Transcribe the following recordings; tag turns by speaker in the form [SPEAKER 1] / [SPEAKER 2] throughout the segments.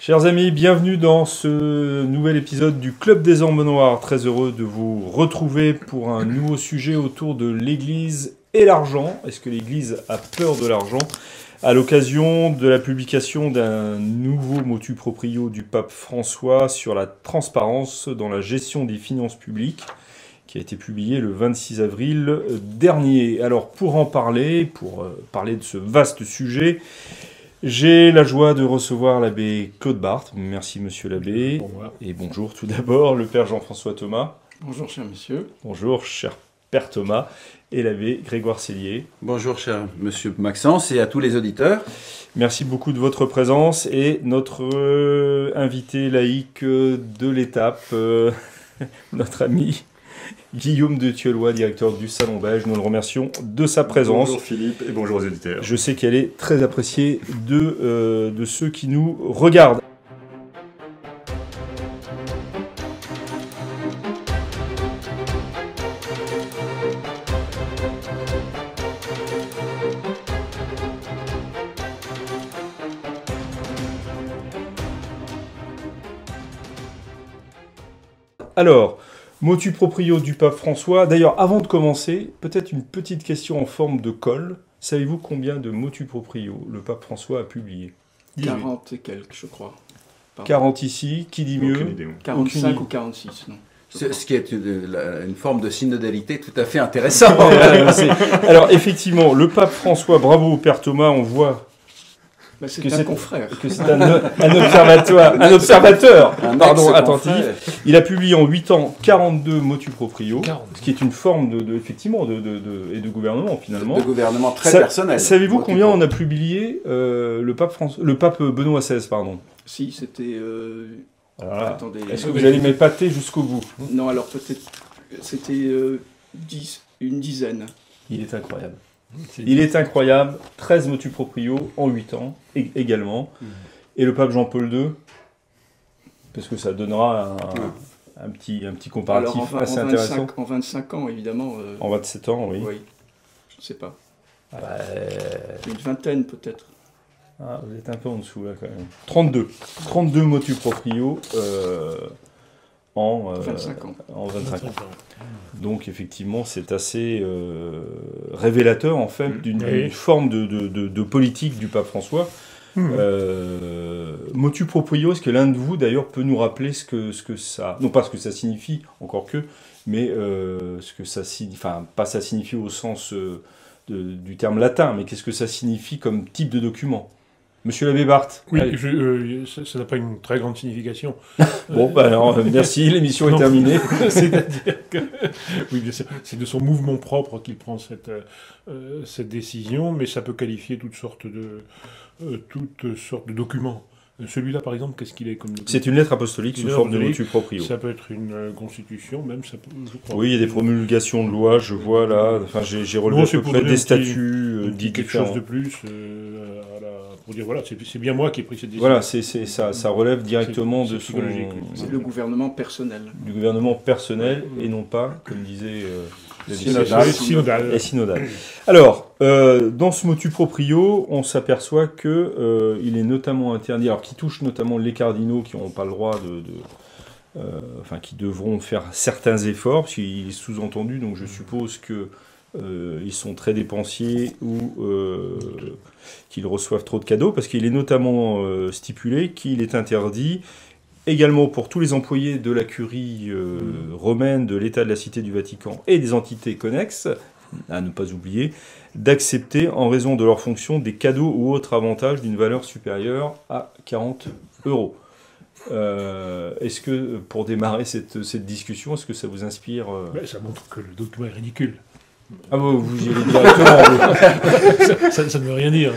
[SPEAKER 1] Chers amis, bienvenue dans ce nouvel épisode du Club des Ormes Noirs. Très heureux de vous retrouver pour un nouveau sujet autour de l'Église et l'argent. Est-ce que l'Église a peur de l'argent? À l'occasion de la publication d'un nouveau motu proprio du pape François sur la transparence dans la gestion des finances publiques, qui a été publié le 26 avril dernier. Alors pour en parler, pour parler de ce vaste sujet, j'ai la joie de recevoir l'abbé Claude Barthes. Merci monsieur l'abbé. Et bonjour tout d'abord le père Jean-François Thomas.
[SPEAKER 2] Bonjour cher monsieur.
[SPEAKER 1] Bonjour cher père Thomas. Et l'abbé Grégoire Sellier.
[SPEAKER 3] Bonjour cher monsieur Maxence et à tous les auditeurs.
[SPEAKER 1] Merci beaucoup de votre présence et notre invité laïque de l'étape, notre ami Guillaume de Thieulois, directeur du Salon Belge. Nous le remercions de sa présence.
[SPEAKER 4] Bonjour Philippe et bonjour aux auditeurs.
[SPEAKER 1] Je sais qu'elle est très appréciée de ceux qui nous regardent. Alors, motu proprio du pape François. D'ailleurs, avant de commencer, peut-être une petite question en forme de colle. Savez-vous combien de motu proprio le pape François a publié?
[SPEAKER 2] 40 et quelques, je crois. Pardon.
[SPEAKER 1] 40 ici, qui dit mieux?
[SPEAKER 4] Aucune idée.
[SPEAKER 2] 45 ou 46, non.
[SPEAKER 3] Ce qui est une forme de synodalité tout à fait intéressante.
[SPEAKER 1] Alors, effectivement, le pape François, bravo au père Thomas, on voit
[SPEAKER 2] Bah, c'est
[SPEAKER 1] que
[SPEAKER 2] un
[SPEAKER 1] c'est
[SPEAKER 2] confrère.
[SPEAKER 1] que c'est un observateur, pardon, attentif.
[SPEAKER 3] ex-confrère.
[SPEAKER 1] Il a publié en 8 ans 42 motu proprio,
[SPEAKER 4] 40.
[SPEAKER 1] ce qui est une forme effectivement, et de gouvernement finalement.
[SPEAKER 3] De gouvernement très
[SPEAKER 1] Ça-
[SPEAKER 3] personnel.
[SPEAKER 1] Savez-vous
[SPEAKER 3] Moi,
[SPEAKER 1] combien
[SPEAKER 3] tu
[SPEAKER 1] on a publié le pape Benoît XVI, pardon.
[SPEAKER 2] Si, c'était...
[SPEAKER 1] Voilà.
[SPEAKER 2] Attendez.
[SPEAKER 1] Est-ce que vous allez m'épater jusqu'au bout?
[SPEAKER 2] Non, alors peut-être... C'était 10, une dizaine.
[SPEAKER 1] Il est incroyable. Il est incroyable. 13 motu proprio en 8 ans également. Et le pape Jean-Paul II, parce que ça donnera un petit comparatif
[SPEAKER 2] Alors
[SPEAKER 1] assez intéressant.
[SPEAKER 2] en 25 ans, évidemment.
[SPEAKER 1] En 27 ans, oui.
[SPEAKER 2] Oui, je ne sais pas.
[SPEAKER 1] Ah bah,
[SPEAKER 2] Une vingtaine peut-être.
[SPEAKER 1] vous êtes un peu en dessous là quand même. 32 motu proprio en
[SPEAKER 2] 25 ans.
[SPEAKER 1] En 25 ans. Donc effectivement, c'est assez révélateur en fait d'une forme de politique du pape François. Motu proprio, est-ce que l'un de vous d'ailleurs peut nous rappeler ce que ça, non pas ce que ça signifie, encore que, mais ce que ça signifie, enfin pas ça signifie au sens du terme latin, mais qu'est-ce que ça signifie comme type de document? Monsieur l'abbé Barthes.
[SPEAKER 5] Oui,
[SPEAKER 1] Allez.
[SPEAKER 5] ça n'a pas une très grande signification.
[SPEAKER 1] Bon, bah alors, merci, l'émission est terminée.
[SPEAKER 5] C'est-à-dire que oui, bien sûr, c'est de son mouvement propre qu'il prend cette décision, mais ça peut qualifier toutes sortes de documents. Celui-là, par exemple, qu'est-ce qu'il est comme document?
[SPEAKER 1] C'est une lettre apostolique sous forme de motu proprio.
[SPEAKER 5] Ça peut être une constitution, même, ça peut, je crois.
[SPEAKER 1] Oui, il y a des promulgations de lois, je vois là. Enfin, j'ai relevé
[SPEAKER 5] Non,
[SPEAKER 1] à peu près des statuts dits
[SPEAKER 5] quelque
[SPEAKER 1] différents.
[SPEAKER 5] chose de plus, pour dire, voilà, c'est bien moi qui ai pris cette décision.
[SPEAKER 1] Voilà, ça relève directement
[SPEAKER 5] C'est
[SPEAKER 1] de
[SPEAKER 5] psychologique, oui.
[SPEAKER 2] C'est le gouvernement personnel.
[SPEAKER 1] du gouvernement personnel et non pas, comme disait le
[SPEAKER 5] Synodal.
[SPEAKER 1] et synodal. Alors, dans ce motu proprio, on s'aperçoit que il est notamment interdit, alors qui touche notamment les cardinaux qui n'ont pas le droit enfin qui devront faire certains efforts, parce qu'il est sous-entendu, donc je suppose que ils sont très dépensiers ou qu'ils reçoivent trop de cadeaux, parce qu'il est notamment stipulé qu'il est interdit également pour tous les employés de la curie romaine, de l'État de la Cité du Vatican et des entités connexes, à ne pas oublier, d'accepter en raison de leur fonction des cadeaux ou autres avantages d'une valeur supérieure à 40 €. Est-ce que, pour démarrer cette discussion, est-ce que ça vous inspire
[SPEAKER 5] Ça montre que le document est ridicule.
[SPEAKER 1] Ah bon, vous y allez directement.
[SPEAKER 5] Ça ne veut rien dire.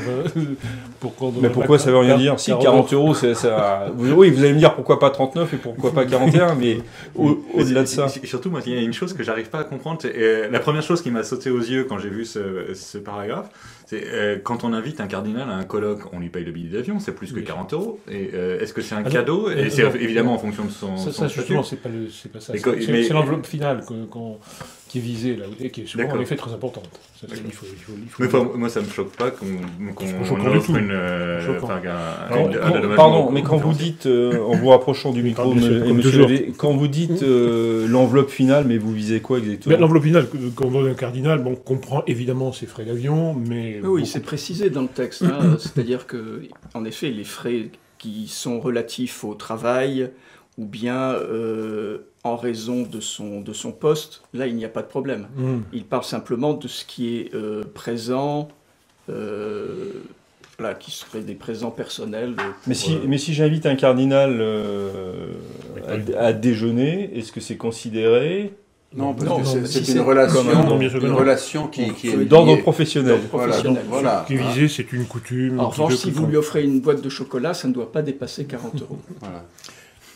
[SPEAKER 1] Mais pourquoi ça veut rien dire? Si, 40 €, c'est ça. Oui, vous allez me dire pourquoi pas 39 et pourquoi pas 41, mais au-delà de ça.
[SPEAKER 4] Surtout, moi, il y a une chose que j'arrive pas à comprendre. La première chose qui m'a sauté aux yeux quand j'ai vu ce paragraphe, c'est quand on invite un cardinal à un colloque, on lui paye le billet d'avion, c'est plus que 40 €. Et est-ce que c'est un cadeau? Et c'est évidemment en fonction de son
[SPEAKER 5] Ça
[SPEAKER 4] statut.
[SPEAKER 5] justement, c'est pas ça.
[SPEAKER 4] Mais
[SPEAKER 5] C'est l'enveloppe finale qui est visée là, et qui est souvent en
[SPEAKER 4] D'accord.
[SPEAKER 5] effet très importante. Ça,
[SPEAKER 4] D'accord.
[SPEAKER 5] il faut
[SPEAKER 4] Mais enfin, moi, ça me choque pas qu'on
[SPEAKER 5] choquant du
[SPEAKER 4] offre
[SPEAKER 5] tout.
[SPEAKER 4] une,
[SPEAKER 5] Choquant.
[SPEAKER 4] enfin,
[SPEAKER 1] Quand-
[SPEAKER 4] un dédommagement
[SPEAKER 1] pardon, mais quand vous
[SPEAKER 4] conférencier.
[SPEAKER 1] dites, en vous rapprochant du micro,
[SPEAKER 5] bien sûr,
[SPEAKER 1] et
[SPEAKER 5] comme
[SPEAKER 1] monsieur
[SPEAKER 5] toujours.
[SPEAKER 1] Lavé, quand vous dites l'enveloppe finale, mais vous visez quoi exactement?
[SPEAKER 5] Ben, l'enveloppe finale, quand on donne un cardinal, bon, comprend évidemment ses frais d'avion, mais...
[SPEAKER 2] Oui,
[SPEAKER 5] beaucoup-
[SPEAKER 2] c'est précisé dans le texte. Hein, c'est-à-dire que, en effet, les frais qui sont relatifs au travail ou bien en raison de son poste, là, il n'y a pas de problème. Il parle simplement de ce qui est présent, voilà, qui serait des présents personnels.
[SPEAKER 1] Mais si j'invite un cardinal
[SPEAKER 5] Oui,
[SPEAKER 1] à déjeuner, est-ce que c'est considéré
[SPEAKER 3] Non, parce
[SPEAKER 2] Non,
[SPEAKER 3] que
[SPEAKER 2] non,
[SPEAKER 3] c'est
[SPEAKER 2] si
[SPEAKER 3] une
[SPEAKER 2] c'est
[SPEAKER 3] relation,
[SPEAKER 2] comme
[SPEAKER 5] non, bien sûr que non.
[SPEAKER 3] qui est
[SPEAKER 1] d'ordre
[SPEAKER 3] liée.
[SPEAKER 1] professionnel?
[SPEAKER 3] Voilà,
[SPEAKER 2] professionnel.
[SPEAKER 3] voilà.
[SPEAKER 5] Ce qui est visé, c'est une coutume.
[SPEAKER 2] En
[SPEAKER 5] qui
[SPEAKER 2] revanche,
[SPEAKER 5] veut
[SPEAKER 2] si
[SPEAKER 5] que
[SPEAKER 2] vous
[SPEAKER 5] son-
[SPEAKER 2] lui offrez une boîte de chocolat, ça ne doit pas dépasser 40 €.
[SPEAKER 3] Voilà.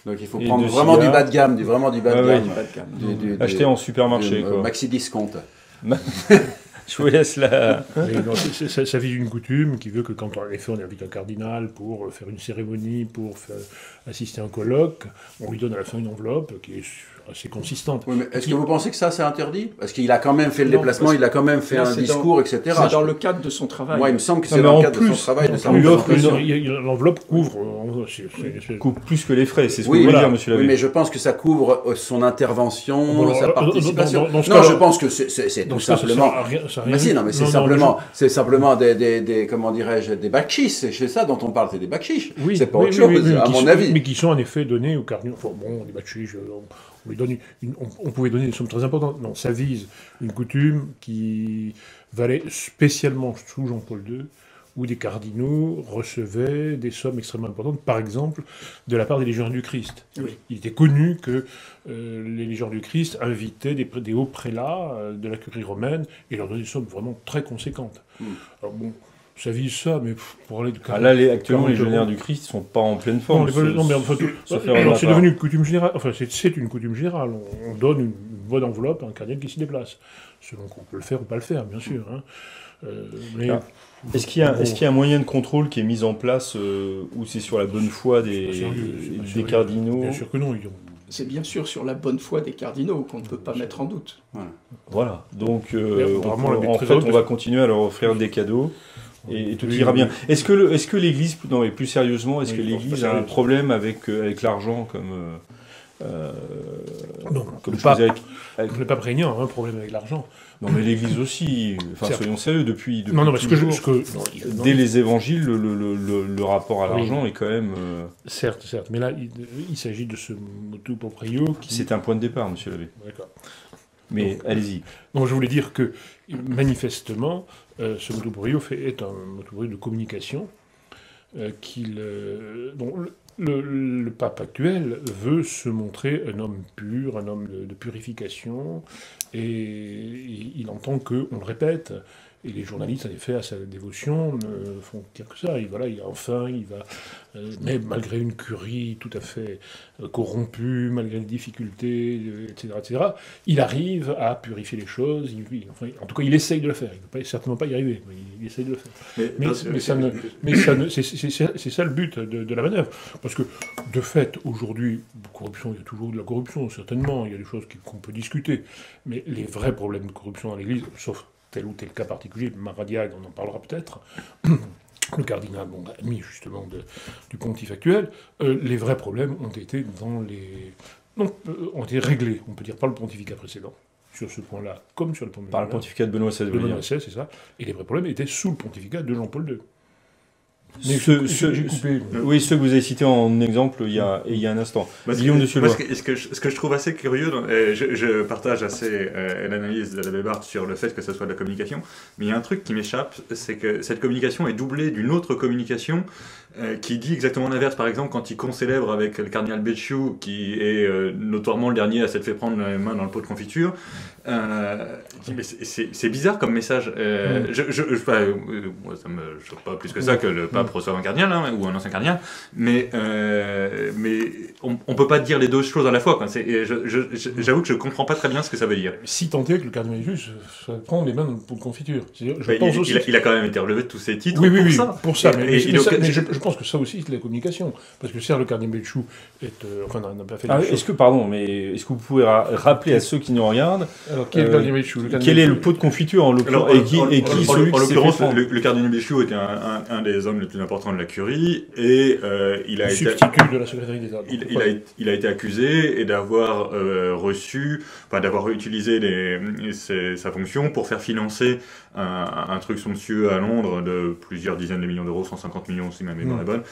[SPEAKER 3] Donc il faut
[SPEAKER 1] Et
[SPEAKER 3] prendre
[SPEAKER 1] de
[SPEAKER 3] vraiment
[SPEAKER 1] cigares.
[SPEAKER 3] du bas de gamme, vraiment du bas de
[SPEAKER 1] Ouais, ouais.
[SPEAKER 3] gamme.
[SPEAKER 2] Pas de gamme.
[SPEAKER 1] Acheté en supermarché, quoi.
[SPEAKER 3] Maxi discount.
[SPEAKER 1] Je vous laisse la...
[SPEAKER 5] Mais non, ça vise une coutume qui veut que quand en effet on invite un cardinal pour faire une cérémonie, pour assister à un colloque, on lui donne à la fin une enveloppe qui est assez consistante.
[SPEAKER 3] Oui, mais est-ce que vous pensez que ça c'est interdit? Parce qu'il a quand même fait le
[SPEAKER 2] Non,
[SPEAKER 3] déplacement,
[SPEAKER 2] parce
[SPEAKER 3] il a quand même fait
[SPEAKER 2] là,
[SPEAKER 3] un
[SPEAKER 2] c'est
[SPEAKER 3] discours, etc.
[SPEAKER 2] C'est dans le cadre de son travail.
[SPEAKER 3] Moi, il me semble que
[SPEAKER 1] Non,
[SPEAKER 3] c'est
[SPEAKER 1] mais
[SPEAKER 3] dans
[SPEAKER 1] en
[SPEAKER 3] le cadre de
[SPEAKER 1] plus,
[SPEAKER 3] son travail, de sa
[SPEAKER 1] on lui offre
[SPEAKER 3] représentation.
[SPEAKER 5] L'enveloppe couvre...
[SPEAKER 1] coupe plus que les frais, c'est ce que
[SPEAKER 3] Oui,
[SPEAKER 1] vous voulez
[SPEAKER 3] voilà.
[SPEAKER 1] dire, monsieur
[SPEAKER 3] Oui,
[SPEAKER 1] Lavé.
[SPEAKER 3] mais je pense que ça couvre son intervention,
[SPEAKER 5] Bon,
[SPEAKER 3] sa
[SPEAKER 5] alors,
[SPEAKER 3] participation.
[SPEAKER 5] dans ce
[SPEAKER 3] Non,
[SPEAKER 5] cas-là-
[SPEAKER 3] je pense que c'est
[SPEAKER 5] Dans
[SPEAKER 3] tout
[SPEAKER 5] ce cas, ça
[SPEAKER 3] simplement...
[SPEAKER 5] sert à rien- ça a rien
[SPEAKER 3] Mais si,
[SPEAKER 5] dit.
[SPEAKER 3] non, mais c'est simplement des comment dirais-je, des bakchis. C'est ça dont on parle, c'est des bakchis.
[SPEAKER 5] Oui,
[SPEAKER 3] C'est pas
[SPEAKER 5] oui,
[SPEAKER 3] autre
[SPEAKER 5] oui,
[SPEAKER 3] chose,
[SPEAKER 5] oui,
[SPEAKER 3] à
[SPEAKER 5] qui
[SPEAKER 3] mon
[SPEAKER 5] sont-
[SPEAKER 3] avis.
[SPEAKER 5] Mais qui sont en effet donnés au cardinal. Enfin, bon, les bakchis, on lui donne on pouvait donner des sommes très importantes. Non, ça vise une coutume qui valait spécialement sous Jean-Paul II, où des cardinaux recevaient des sommes extrêmement importantes, par exemple, de la part des légionnaires du Christ.
[SPEAKER 2] Oui.
[SPEAKER 5] Il était connu que les légionnaires du Christ invitaient des hauts prélats de la curie romaine et leur donnaient des sommes vraiment très conséquentes. Alors bon, ça vise ça, mais pour aller de
[SPEAKER 1] Ah, là, actuellement,
[SPEAKER 5] 40
[SPEAKER 1] les légionnaires
[SPEAKER 5] euros.
[SPEAKER 1] du Christ sont pas en pleine
[SPEAKER 5] Non,
[SPEAKER 1] forme.
[SPEAKER 5] non, mais enfin,
[SPEAKER 1] se faire
[SPEAKER 5] alors,
[SPEAKER 1] un
[SPEAKER 5] c'est
[SPEAKER 1] appart.
[SPEAKER 5] devenu une coutume générale. Enfin, c'est une coutume générale. On donne une bonne enveloppe à un cardinal qui s'y déplace. Selon qu'on peut le faire ou pas le faire, bien sûr. Hein. Mais,
[SPEAKER 1] Ah. Est-ce qu'il y a un moyen de contrôle qui est mis en place où c'est sur la bonne foi des cardinaux?
[SPEAKER 5] Bien sûr que non.
[SPEAKER 2] C'est bien sûr sur la bonne foi des cardinaux qu'on ne peut pas mettre en doute.
[SPEAKER 1] Voilà. Donc,
[SPEAKER 5] apparemment, la
[SPEAKER 1] en
[SPEAKER 5] très
[SPEAKER 1] fait,
[SPEAKER 5] haute,
[SPEAKER 1] on va continuer à leur offrir des cadeaux. Et tout ira bien. Est-ce que l'Église, non mais plus sérieusement, est-ce
[SPEAKER 5] Oui,
[SPEAKER 1] que
[SPEAKER 5] non,
[SPEAKER 1] l'Église
[SPEAKER 5] c'est pas
[SPEAKER 1] a un
[SPEAKER 5] sérieux.
[SPEAKER 1] problème avec l'argent comme
[SPEAKER 5] Non,
[SPEAKER 1] comme
[SPEAKER 5] le
[SPEAKER 1] je
[SPEAKER 5] pape,
[SPEAKER 1] faisais avec-
[SPEAKER 5] le pape régnant a un problème avec l'argent.
[SPEAKER 1] Non mais l'Église aussi. Enfin,
[SPEAKER 5] Certes.
[SPEAKER 1] soyons sérieux depuis
[SPEAKER 5] Non, mais
[SPEAKER 1] toujours,
[SPEAKER 5] non,
[SPEAKER 1] dès les Évangiles, le rapport à
[SPEAKER 5] Oui.
[SPEAKER 1] l'argent est quand même.
[SPEAKER 5] Certes. Mais là, il s'agit de ce motu proprio qui...
[SPEAKER 1] C'est un point de départ, Monsieur Lavé.
[SPEAKER 5] D'accord.
[SPEAKER 1] Mais allez-y.
[SPEAKER 5] Donc je voulais dire que, manifestement, ce motu proprio est un motu proprio de communication dont le pape actuel veut se montrer un homme pur, un homme de purification, et il entend qu'on le répète. Et les journalistes, en effet, à sa dévotion, ne font dire que ça. Il va, mais malgré une curie tout à fait corrompue, malgré les difficultés, etc., il arrive à purifier les choses. En tout cas, il essaye de le faire. Il ne va certainement pas y arriver, mais il essaye de le faire. C'est ça le but de la manœuvre. Parce que, de fait, aujourd'hui, corruption, il y a toujours de la corruption, certainement. Il y a des choses qu'on peut discuter. Mais les vrais problèmes de corruption dans l'Église, sauf tel ou tel cas particulier, Maradiaga, on en parlera peut-être, le cardinal, ami justement du pontife actuel, les vrais problèmes ont été ont été réglés, on peut dire, par le pontificat précédent, sur ce point-là, comme sur le
[SPEAKER 1] Par le pontificat de Benoît XVI.
[SPEAKER 5] de Benoît XVI, c'est ça, et les vrais problèmes étaient sous le pontificat de Jean-Paul II. Mais j'ai coupé.
[SPEAKER 1] Oui, ceux que vous avez cités en exemple il y a un instant. Guillaume de Sullois.
[SPEAKER 4] Ce que je trouve assez curieux, je partage assez l'analyse de l'abbé Barthes sur le fait que ça soit de la communication, mais il y a un truc qui m'échappe, c'est que cette communication est doublée d'une autre communication qui dit exactement l'inverse. Par exemple, quand il concélèbre avec le cardinal Becciu, qui est notoirement le dernier à s'être fait prendre la main dans le pot de confiture, c'est bizarre comme message. Moi, ça me choque pas plus que ça que le pape pape reçoive un cardinal, hein, ou un ancien cardinal, mais on peut pas dire les deux choses à la fois, quoi. J'avoue que je comprends pas très bien ce que ça veut dire.
[SPEAKER 5] Si tant est que le cardinal Béchu se prend les mains dans le pot de confiture. Je pense aussi...
[SPEAKER 4] il a quand même été relevé de tous ses titres
[SPEAKER 5] pour ça. Mais
[SPEAKER 4] je
[SPEAKER 5] pense que ça aussi, c'est la communication. Parce que certes, le cardinal Béchu n'a pas fait
[SPEAKER 1] est-ce que vous pouvez rappeler à ceux qui nous regardent
[SPEAKER 5] alors, qui est le cardinal Béchu
[SPEAKER 1] quel est le pot de confiture en l'occurrence
[SPEAKER 4] en l'occurrence, le cardinal Béchu était un des hommes les plus importants de la curie et il a été
[SPEAKER 5] substitut de la secrétaire d'État.
[SPEAKER 4] Il a été accusé et d'avoir d'avoir utilisé sa fonction pour faire financer un truc somptueux à Londres de plusieurs dizaines de millions d'euros, 150 millions si ma mémoire est bonne.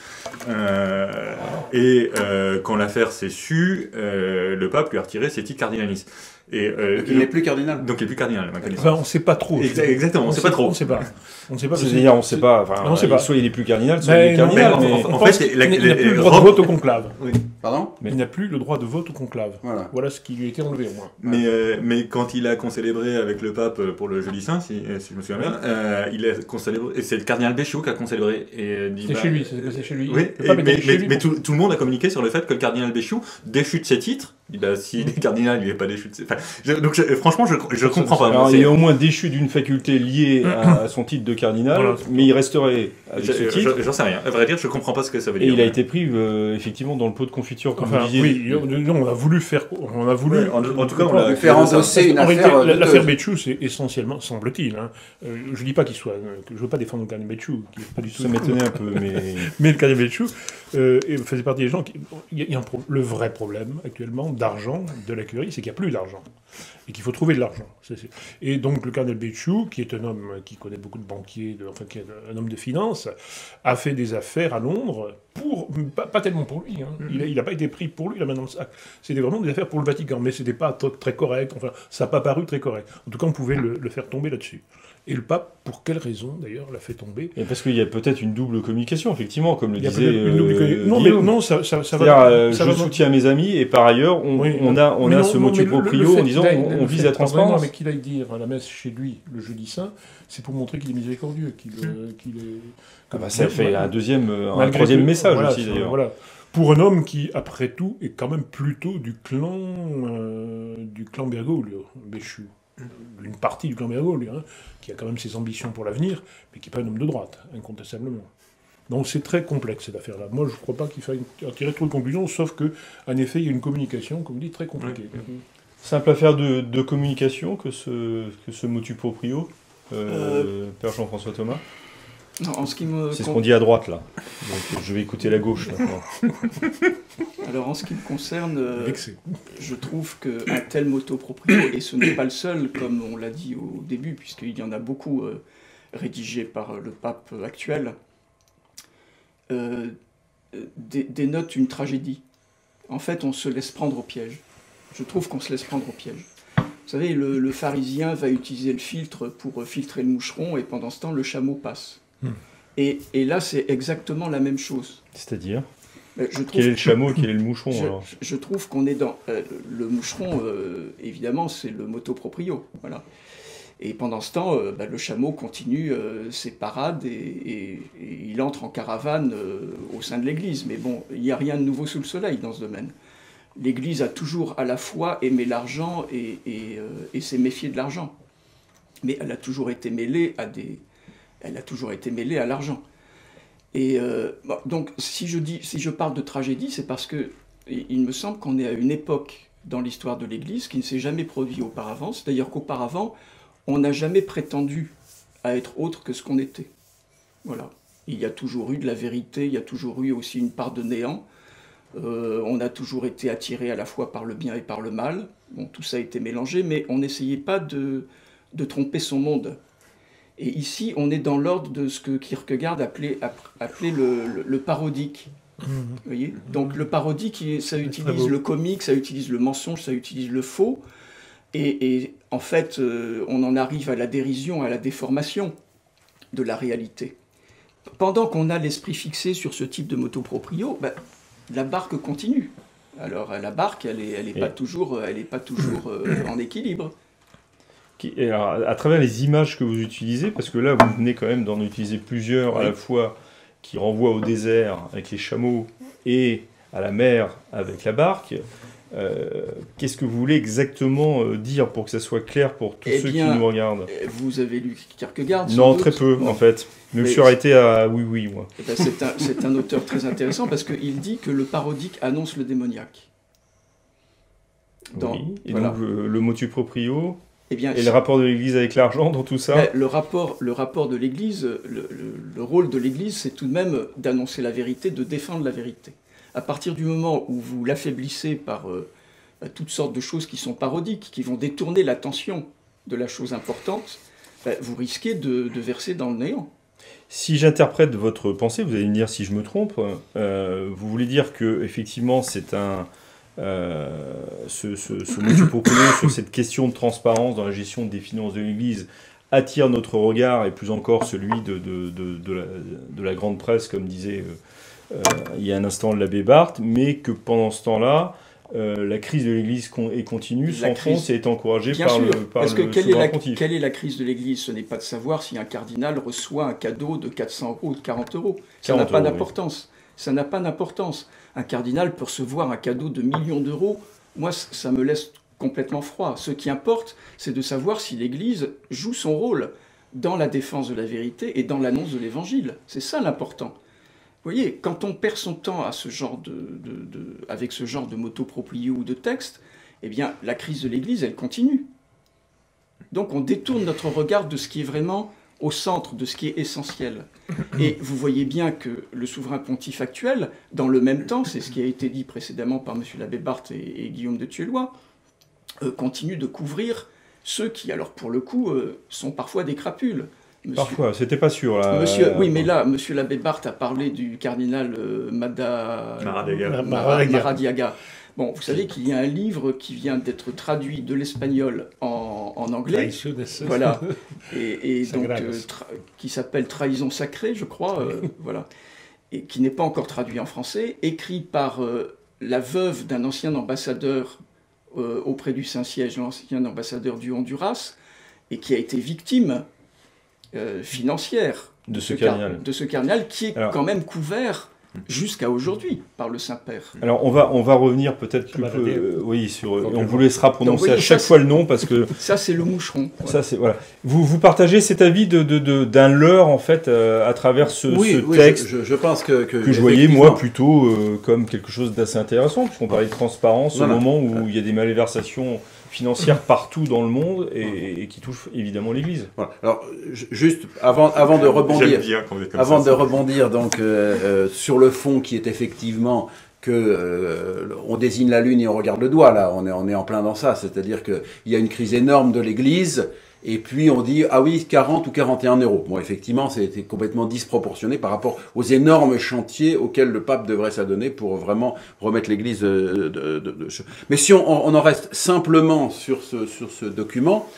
[SPEAKER 4] Quand l'affaire s'est su, le pape lui a retiré ses titres cardinalistes.
[SPEAKER 3] Donc il n'est plus cardinal.
[SPEAKER 4] Donc il n'est plus cardinal, à ma connaissance.
[SPEAKER 5] Enfin, on ne sait pas trop.
[SPEAKER 4] Exactement, on ne sait pas trop.
[SPEAKER 5] On ne sait pas.
[SPEAKER 1] C'est-à-dire, on ne sait pas. Soit il n'est plus cardinal, soit il est cardinal.
[SPEAKER 5] En fait, il n'a plus le droit de vote au conclave.
[SPEAKER 3] Oui. Pardon ?
[SPEAKER 5] Il n'a plus le droit de vote au conclave. Voilà ce qui lui a été enlevé, au moins.
[SPEAKER 4] Mais quand il a concélébré avec le pape pour le Jeudi Saint, si je me souviens bien, il a concélébré. Et c'est le cardinal Béchu qui a concélébré.
[SPEAKER 5] C'est chez lui, c'est chez lui.
[SPEAKER 4] Oui, mais tout le monde a communiqué sur le fait que le cardinal Béchu, déchu de ses titres, s'il est cardinal, il n'est pas déchu de ses... Donc franchement, je comprends pas.
[SPEAKER 1] Alors, il est au moins déchu d'une faculté liée à son titre de cardinal, mais il resterait avec ce titre.
[SPEAKER 4] J'en sais rien. À vrai dire, je comprends pas ce que ça veut dire.
[SPEAKER 1] Et il a été pris effectivement dans le pot de confiture, comme vous disiez.
[SPEAKER 5] Oui, on a voulu faire...
[SPEAKER 4] En tout cas, on l'a
[SPEAKER 3] faire endosser une affaire...
[SPEAKER 5] L'affaire Béchu, c'est essentiellement, semble-t-il, je ne dis pas que je ne veux pas défendre le cardinal Béchu, qui est pas du tout...
[SPEAKER 1] Ça m'étonnait un peu, mais...
[SPEAKER 5] Mais le cardinal Béchu faisait partie des gens qui... Il y a le vrai problème, actuellement, d'argent de la curie, c'est qu'il n'y a plus d'argent. Et qu'il faut trouver de l'argent. Et donc le cardinal Béchu, qui est un homme qui connaît beaucoup de banquiers, qui est un homme de finance, a fait des affaires à Londres, pas tellement pour lui. Il n'a pas été pris pour lui, la main dans le sac. C'était vraiment des affaires pour le Vatican, mais ce n'était pas très correct. Enfin, ça n'a pas paru très correct. En tout cas, on pouvait le faire tomber là-dessus. Et le pape, pour quelle raison, d'ailleurs, l'a fait tomber ?
[SPEAKER 1] Et parce qu'il y a peut-être une double communication, effectivement, comme le disait
[SPEAKER 5] Non, mais non, ça
[SPEAKER 1] va... je soutiens mes amis, et par ailleurs, on a ce motu proprio en disant on vise la transparence.
[SPEAKER 5] Mais qu'il aille dire à la messe chez lui, le Jeudi Saint, c'est pour montrer qu'il est miséricordieux, qu'il est...
[SPEAKER 1] ça fait un troisième message aussi, d'ailleurs.
[SPEAKER 5] Voilà. Pour un homme qui, après tout, est quand même plutôt du clan Bergoglio, Béchu. Une partie du clan Bergoglio, qui a quand même ses ambitions pour l'avenir, mais qui n'est pas un homme de droite, incontestablement. Donc c'est très complexe, cette affaire-là. Moi, je ne crois pas qu'il faille en tirer trop de conclusions, sauf qu'en effet, il y a une communication, comme vous dites, très compliquée.
[SPEAKER 1] Simple affaire de communication que ce motu proprio, Père Jean-François Thomas.
[SPEAKER 2] Non, en ce qui me...
[SPEAKER 1] C'est ce qu'on dit à droite, là. Donc je vais écouter la gauche, maintenant.
[SPEAKER 2] Alors, en ce qui me concerne, je trouve qu'un tel motu proprio, et ce n'est pas le seul, comme on l'a dit au début, puisqu'il y en a beaucoup rédigés par le pape actuel, dénote une tragédie. En fait, on se laisse prendre au piège. Je trouve qu'on se laisse prendre au piège. Vous savez, le pharisien va utiliser le filtre pour filtrer le moucheron, et pendant ce temps, le chameau passe. Et là, c'est exactement la même chose.
[SPEAKER 1] C'est-à-dire quel est le chameau et quel est le moucheron
[SPEAKER 2] je trouve qu'on est dans... le moucheron, évidemment, c'est le motu proprio. Voilà. Et pendant ce temps, le chameau continue ses parades et il entre en caravane au sein de l'Église. Mais bon, il n'y a rien de nouveau sous le soleil dans ce domaine. L'Église a toujours à la fois aimé l'argent et s'est méfiée de l'argent. Mais elle a toujours été mêlée à l'argent. Et donc, si je parle de tragédie, c'est parce que il me semble qu'on est à une époque dans l'histoire de l'Église qui ne s'est jamais produite auparavant. C'est-à-dire qu'auparavant, on n'a jamais prétendu à être autre que ce qu'on était. Voilà. Il y a toujours eu de la vérité, il y a toujours eu aussi une part de néant. On a toujours été attiré à la fois par le bien et par le mal. Bon, tout ça a été mélangé, mais on n'essayait pas de tromper son monde. Et ici, on est dans l'ordre de ce que Kierkegaard appelait le parodique. Vous voyez ? Donc le parodique, ça utilise le comique, ça utilise le mensonge, ça utilise le faux. Et en fait, on en arrive à la dérision, à la déformation de la réalité. Pendant qu'on a l'esprit fixé sur ce type de motu proprio, la barque continue. Alors la barque, elle est pas toujours en équilibre.
[SPEAKER 1] Alors, à travers les images que vous utilisez, parce que là, vous venez quand même d'en utiliser plusieurs à la fois, qui renvoie au désert avec les chameaux et à la mer avec la barque. Qu'est-ce que vous voulez exactement dire pour que ça soit clair pour tous ceux qui nous regardent?
[SPEAKER 2] Vous avez lu Kierkegaard?
[SPEAKER 1] Non, très peu, en fait. Je me suis arrêté à oui, moi.
[SPEAKER 2] C'est un auteur très intéressant parce qu'il dit que le parodique annonce le démoniaque.
[SPEAKER 1] Oui. Et donc, le motu proprio
[SPEAKER 2] et
[SPEAKER 1] le rapport de l'Église avec l'argent dans tout ça?
[SPEAKER 2] Le rapport de l'Église, le rôle de l'Église, c'est tout de même d'annoncer la vérité, de défendre la vérité. À partir du moment où vous l'affaiblissez par toutes sortes de choses qui sont parodiques, qui vont détourner l'attention de la chose importante, vous risquez de verser dans le néant.
[SPEAKER 1] Si j'interprète votre pensée, vous allez me dire si je me trompe, vous voulez dire que effectivement c'est ce motu proprio sur cette question de transparence dans la gestion des finances de l'Église attire notre regard, et plus encore celui de la grande presse, comme disait il y a un instant l'abbé Barthes, mais que pendant ce temps-là, la crise de l'Église est continue, s'enfonce et est encouragée par le souverain pontife.
[SPEAKER 2] Quelle est la crise de l'Église? Ce n'est pas de savoir si un cardinal reçoit un cadeau de 400 € ou de 40 €. Ça n'a pas d'importance. Ça n'a pas d'importance. Un cardinal peut recevoir un cadeau de millions d'euros. Moi, ça me laisse complètement froid. Ce qui importe, c'est de savoir si l'Église joue son rôle dans la défense de la vérité et dans l'annonce de l'Évangile. C'est ça l'important. Vous voyez, quand on perd son temps à avec ce genre de motu proprio ou de texte, eh bien, la crise de l'Église, elle continue. Donc, on détourne notre regard de ce qui est vraiment au centre, de ce qui est essentiel. Et vous voyez bien que le souverain pontife actuel, dans le même temps, c'est ce qui a été dit précédemment par M. l'abbé Barthes et Guillaume de Thuellois, continue de couvrir ceux qui, alors pour le coup, sont parfois des crapules.
[SPEAKER 1] Parfois, c'était pas sûr. Là,
[SPEAKER 2] oui, mais là, M. l'abbé Barthes a parlé du cardinal Maradiaga. Bon, vous savez qu'il y a un livre qui vient d'être traduit de l'espagnol en anglais, voilà, et donc qui s'appelle Trahison sacrée, je crois, voilà, et qui n'est pas encore traduit en français, écrit par la veuve d'un ancien ambassadeur auprès du Saint-Siège, l'ancien ambassadeur du Honduras, et qui a été victime financière
[SPEAKER 1] de ce cardinal
[SPEAKER 2] qui est quand même couvert jusqu'à aujourd'hui par le Saint-Père.
[SPEAKER 1] Alors on va revenir peut-être plus sur on vous laissera prononcer à chaque fois le nom parce que
[SPEAKER 2] ça c'est le moucheron. Ouais.
[SPEAKER 1] Ça c'est voilà. Vous partagez cet avis d'un leurre en fait à travers ce texte.
[SPEAKER 3] Je pense que
[SPEAKER 1] je voyais moi plutôt comme quelque chose d'assez intéressant puisqu'on parlait de transparence au moment où il y a des malversations financières partout dans le monde et qui touchent évidemment l'Église.
[SPEAKER 3] Voilà. Alors juste avant de rebondir donc sur le fond qui est effectivement que on désigne la lune et on regarde le doigt là, on est en plein dans ça, c'est-à-dire que il y a une crise énorme de l'Église. Et puis on dit, ah oui, 40 ou 41 €. Bon, effectivement, c'était complètement disproportionné par rapport aux énormes chantiers auxquels le pape devrait s'adonner pour vraiment remettre l'Église Mais si on en reste simplement sur ce document,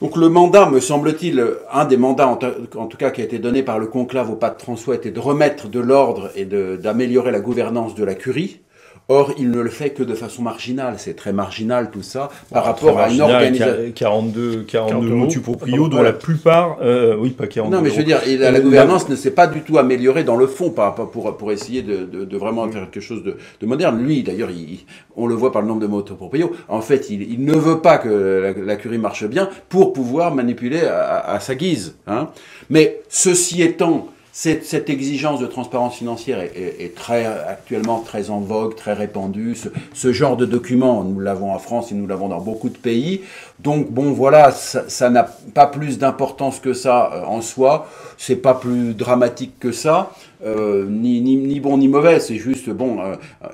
[SPEAKER 3] donc le mandat, me semble-t-il, un des mandats en tout cas qui a été donné par le conclave au pape François était de remettre de l'ordre et d'améliorer la gouvernance de la curie. Or, il ne le fait que de façon marginale. C'est très marginal tout ça par rapport à une organisation.
[SPEAKER 1] 42 motu proprio, dont la plupart, oui, pas 42.
[SPEAKER 3] Non, mais je veux dire, la gouvernance ne s'est pas du tout améliorée dans le fond pour essayer de vraiment faire quelque chose de moderne. Lui, d'ailleurs, on le voit par le nombre de motu proprio. En fait, il ne veut pas que la curie marche bien pour pouvoir manipuler à sa guise. Hein. Mais ceci étant, cette exigence de transparence financière est actuellement très en vogue, très répandue. Ce genre de document, nous l'avons en France et nous l'avons dans beaucoup de pays. Donc bon, voilà, ça n'a pas plus d'importance que ça en soi. C'est pas plus dramatique que ça, ni bon ni mauvais. C'est juste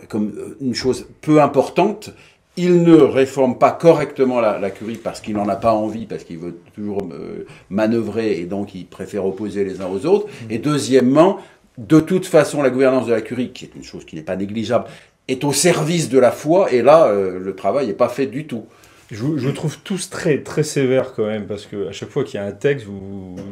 [SPEAKER 3] comme une chose peu importante. Il ne réforme pas correctement la curie parce qu'il n'en a pas envie, parce qu'il veut toujours manœuvrer et donc il préfère opposer les uns aux autres. Et deuxièmement, de toute façon, la gouvernance de la curie, qui est une chose qui n'est pas négligeable, est au service de la foi et là, le travail n'est pas fait du tout.
[SPEAKER 1] Je trouve tous très, très sévères quand même, parce qu'à chaque fois qu'il y a un texte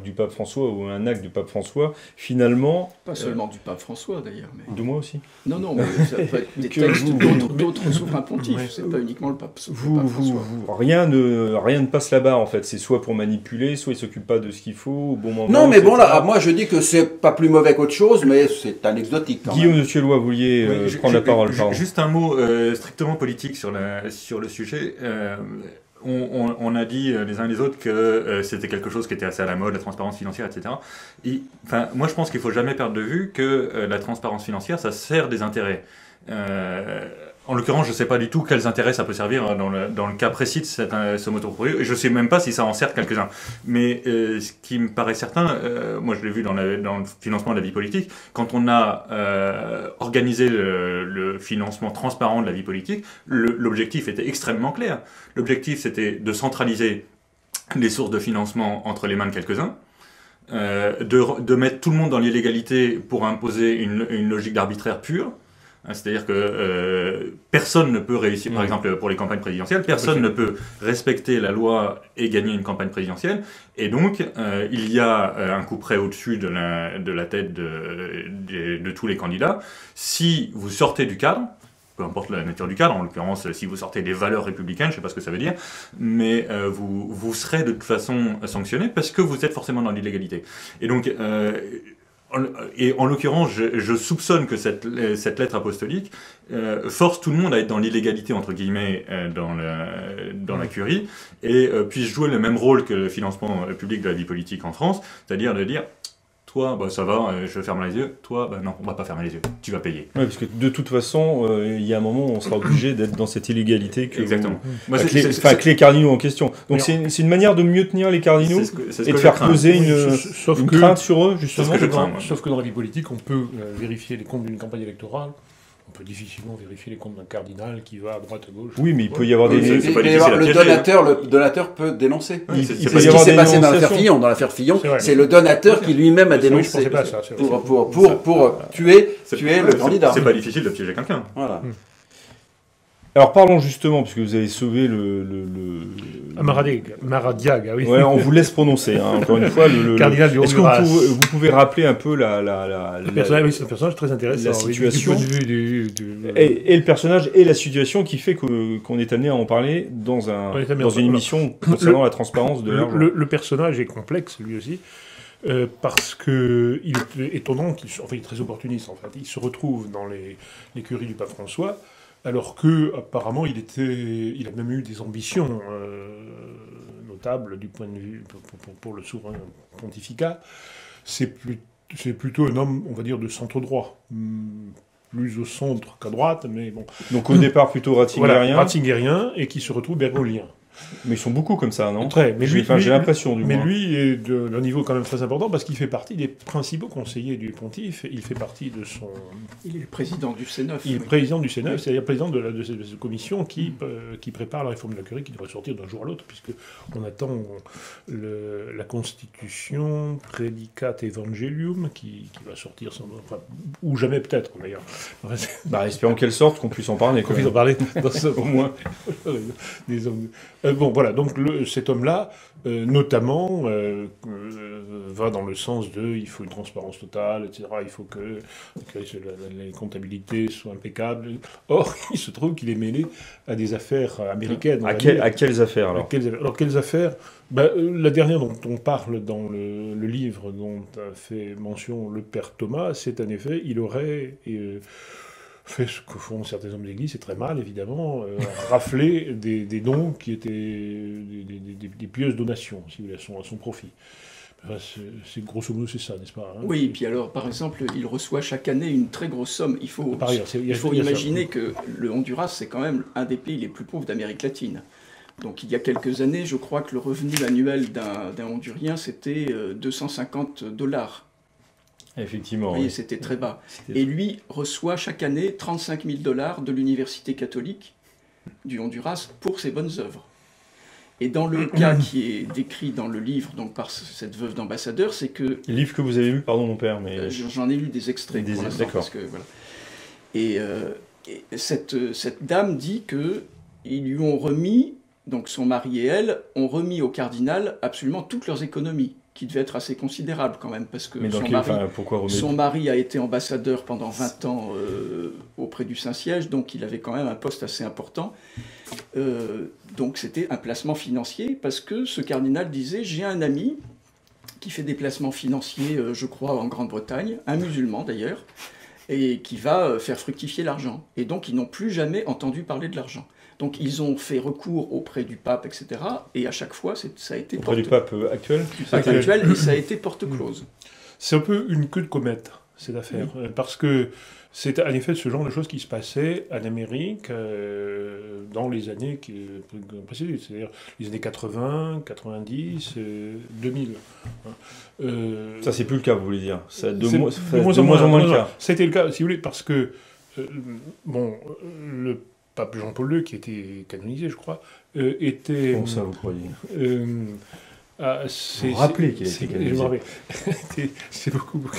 [SPEAKER 1] du pape François ou un acte du pape François, finalement...
[SPEAKER 2] Pas seulement du pape François d'ailleurs. Mais...
[SPEAKER 1] De moi aussi.
[SPEAKER 2] Non, mais ça peut être des textes d'autres souverains pontifs, c'est pas uniquement le pape François.
[SPEAKER 1] Rien ne passe là-bas en fait, c'est soit pour manipuler, soit il s'occupe pas de ce qu'il faut au bon moment.
[SPEAKER 3] Non, mais
[SPEAKER 1] etc.
[SPEAKER 3] bon, là, moi je dis que c'est pas plus mauvais qu'autre chose, mais c'est anecdotique quand
[SPEAKER 1] Guillaume
[SPEAKER 3] même.
[SPEAKER 1] de Thiellois, vous vouliez prendre la parole, pardon.
[SPEAKER 4] Juste un mot strictement politique sur le sujet. On a dit les uns et les autres que c'était quelque chose qui était assez à la mode, la transparence financière, etc. Enfin, moi, je pense qu'il ne faut jamais perdre de vue que la transparence financière, ça sert des intérêts. En l'occurrence, je ne sais pas du tout quels intérêts ça peut servir dans le cas précis de ce motopropriétaire, et je ne sais même pas si ça en sert quelques-uns. Mais ce qui me paraît certain, moi je l'ai vu dans le financement de la vie politique, quand on a organisé le financement transparent de la vie politique, l'objectif était extrêmement clair. L'objectif, c'était de centraliser les sources de financement entre les mains de quelques-uns, de mettre tout le monde dans l'illégalité pour imposer une logique d'arbitraire pure. C'est-à-dire que personne ne peut réussir, par exemple pour les campagnes présidentielles, personne ne peut respecter la loi et gagner une campagne présidentielle. Et donc, il y a un coup près au-dessus de la tête de tous les candidats. Si vous sortez du cadre, peu importe la nature du cadre, en l'occurrence, si vous sortez des valeurs républicaines, je ne sais pas ce que ça veut dire, mais vous serez de toute façon sanctionné parce que vous êtes forcément dans l'illégalité. Et donc... Et en l'occurrence, je soupçonne que cette lettre apostolique force tout le monde à être dans l'illégalité, entre guillemets, dans la curie, et puisse jouer le même rôle que le financement public de la vie politique en France, c'est-à-dire de dire, toi, bah, ça va, je ferme les yeux, toi, bah, non, on va pas fermer les yeux, tu vas payer.
[SPEAKER 1] Oui, parce que de toute façon, il y a un moment où on sera obligé d'être dans cette illégalité que
[SPEAKER 4] exactement.
[SPEAKER 1] Avec les cardinaux en question. Donc c'est une manière de mieux tenir les cardinaux et de faire peser une crainte sur eux, justement.
[SPEAKER 5] Sauf que dans la vie politique, on peut vérifier les comptes d'une campagne électorale. On peut difficilement vérifier les comptes d'un cardinal qui va à droite à gauche.
[SPEAKER 1] Oui, mais il peut y avoir des...
[SPEAKER 3] Le donateur peut dénoncer.
[SPEAKER 1] C'est
[SPEAKER 3] ce qui s'est passé dans l'affaire Fillon. Dans l'affaire Fillon, c'est le donateur qui lui-même a dénoncé pour tuer le candidat.
[SPEAKER 4] C'est pas difficile de piéger quelqu'un.
[SPEAKER 3] Voilà.
[SPEAKER 1] Alors parlons justement, puisque vous avez sauvé
[SPEAKER 5] Maradiaga, oui.
[SPEAKER 1] Ouais, on vous laisse prononcer, hein, encore une fois.
[SPEAKER 5] Cardinal du Honduras.
[SPEAKER 1] Est-ce que vous pouvez rappeler un peu
[SPEAKER 5] c'est un personnage très intéressant.
[SPEAKER 1] La situation,
[SPEAKER 5] du point de vue
[SPEAKER 1] et le personnage et la situation qui fait qu'on est amené à en parler dans une émission concernant la transparence de l'argent.
[SPEAKER 5] Le personnage est complexe, lui aussi. Parce que il est étonnant, il est très opportuniste en fait. Il se retrouve dans l'écurie du pape François, alors que apparemment il a même eu des ambitions notables du point de vue pour le souverain pontificat. C'est plutôt un homme, on va dire, de centre droit, plus au centre qu'à droite, mais bon.
[SPEAKER 1] Donc au départ plutôt ratzingérien.
[SPEAKER 5] Voilà, ratzingérien, et qui se retrouve bergolien.
[SPEAKER 1] Mais ils sont beaucoup comme ça, non?
[SPEAKER 5] Très. Mais
[SPEAKER 1] j'ai l'impression, du moins.
[SPEAKER 5] Mais lui est d'un niveau quand même très important parce qu'il fait partie des principaux conseillers du pontife. Il fait partie de son...
[SPEAKER 2] Il est le président du C9.
[SPEAKER 5] Il est président du C9, c'est-à-dire président de cette commission qui prépare la réforme de la curie qui devrait sortir d'un jour à l'autre, puisqu'on attend la constitution Predicat Evangelium qui va sortir, ou jamais peut-être d'ailleurs.
[SPEAKER 1] Espérons qu'elle sorte, qu'on puisse en parler.
[SPEAKER 5] Qu'on puisse en parler dans ce, au moins. Des hommes... bon, voilà, donc cet homme-là, notamment, va dans le sens de il faut une transparence totale, etc. Il faut que les comptabilités soient impeccables. Or, il se trouve qu'il est mêlé à des affaires américaines.
[SPEAKER 1] À quelles affaires, alors?
[SPEAKER 5] Quelles affaires? La dernière dont on parle dans le livre dont a fait mention le père Thomas, c'est en effet, il aurait... fait ce que font certains hommes d'église, c'est très mal évidemment, rafler des dons qui étaient des pieuses donations, si vous voulez, à son profit. Enfin, c'est grosso modo c'est ça, n'est-ce pas, hein?
[SPEAKER 2] Oui, et puis alors par exemple, il reçoit chaque année une très grosse somme. Il faut imaginer que le Honduras, c'est quand même un des pays les plus pauvres d'Amérique latine. Donc il y a quelques années, je crois que le revenu annuel d'un Hondurien, c'était $250.
[SPEAKER 1] Effectivement.
[SPEAKER 2] Vous voyez, c'était très bas. Et lui reçoit chaque année $35 000 de l'université catholique du Honduras pour ses bonnes œuvres. Et dans le cas qui est décrit dans le livre, donc par cette veuve d'ambassadeur, c'est que...
[SPEAKER 1] Le livre que vous avez lu, pardon mon père, mais...
[SPEAKER 2] J'en ai lu des extraits pour l'instant, parce que voilà. Et cette dame dit qu'ils lui ont remis Donc son mari et elle ont remis au cardinal absolument toutes leurs économies, qui devaient être assez considérables quand même, parce que
[SPEAKER 1] Mais pourquoi remettre...
[SPEAKER 2] son mari a été ambassadeur pendant 20 ans auprès du Saint-Siège, donc il avait quand même un poste assez important. Donc c'était un placement financier, parce que ce cardinal disait « J'ai un ami qui fait des placements financiers, je crois, en Grande-Bretagne, un musulman d'ailleurs, et qui va faire fructifier l'argent. » Et donc ils n'ont plus jamais entendu parler de l'argent. Donc ils ont fait recours auprès du pape, etc. Et à chaque fois, ça a été
[SPEAKER 1] auprès du pape actuel.
[SPEAKER 2] Du pape actuel, et ça a été porte close.
[SPEAKER 5] C'est un peu une queue de comète, cette affaire. Oui. Parce que c'est en effet ce genre de choses qui se passait en Amérique dans les années précédentes, c'est-à-dire les années 80, 90, 2000.
[SPEAKER 1] Ça, c'est plus le cas, vous voulez dire. Ça de
[SPEAKER 5] moins en moins le cas. C'était le cas, si vous voulez, parce que, le pape Jean-Paul II, qui était canonisé, je crois, était...
[SPEAKER 1] Comment ça, vous croyez
[SPEAKER 5] vous
[SPEAKER 1] vous rappelez qu'il a été canonisé.
[SPEAKER 5] Je me rappelle. C'est beaucoup...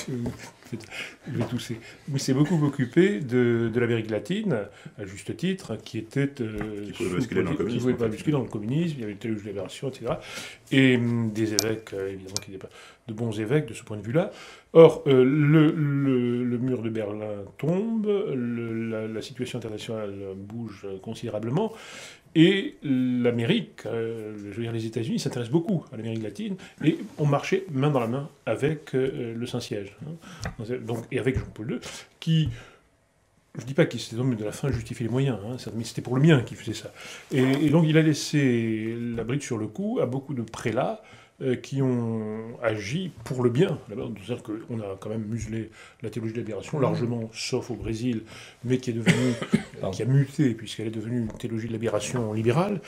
[SPEAKER 5] Je vais tousser. Mais c'est beaucoup occupé de l'Amérique latine, à juste titre, qui était...
[SPEAKER 4] qui pouvait basculer dans le communisme.
[SPEAKER 5] Qui pouvait pas basculer dans le communisme, il y avait une théologie de la libération, etc. Et des évêques, évidemment, qui n'étaient pas de bons évêques de ce point de vue-là. Or, le mur de Berlin tombe, la situation internationale bouge considérablement, et l'Amérique, je veux dire les États-Unis, s'intéressent beaucoup à l'Amérique latine, et ont marché main dans la main avec le Saint-Siège. Donc, et avec Jean-Paul II, qui... Je ne dis pas que cet homme de la fin justifiait les moyens, mais c'était pour le bien qu'il faisait ça. Et donc il a laissé la bride sur le cou à beaucoup de prélats qui ont agi pour le bien. C'est-à-dire qu'on a quand même muselé la théologie de la libération largement, sauf au Brésil, mais qui est devenue, qui a muté, puisqu'elle est devenue une théologie de la libération libérale.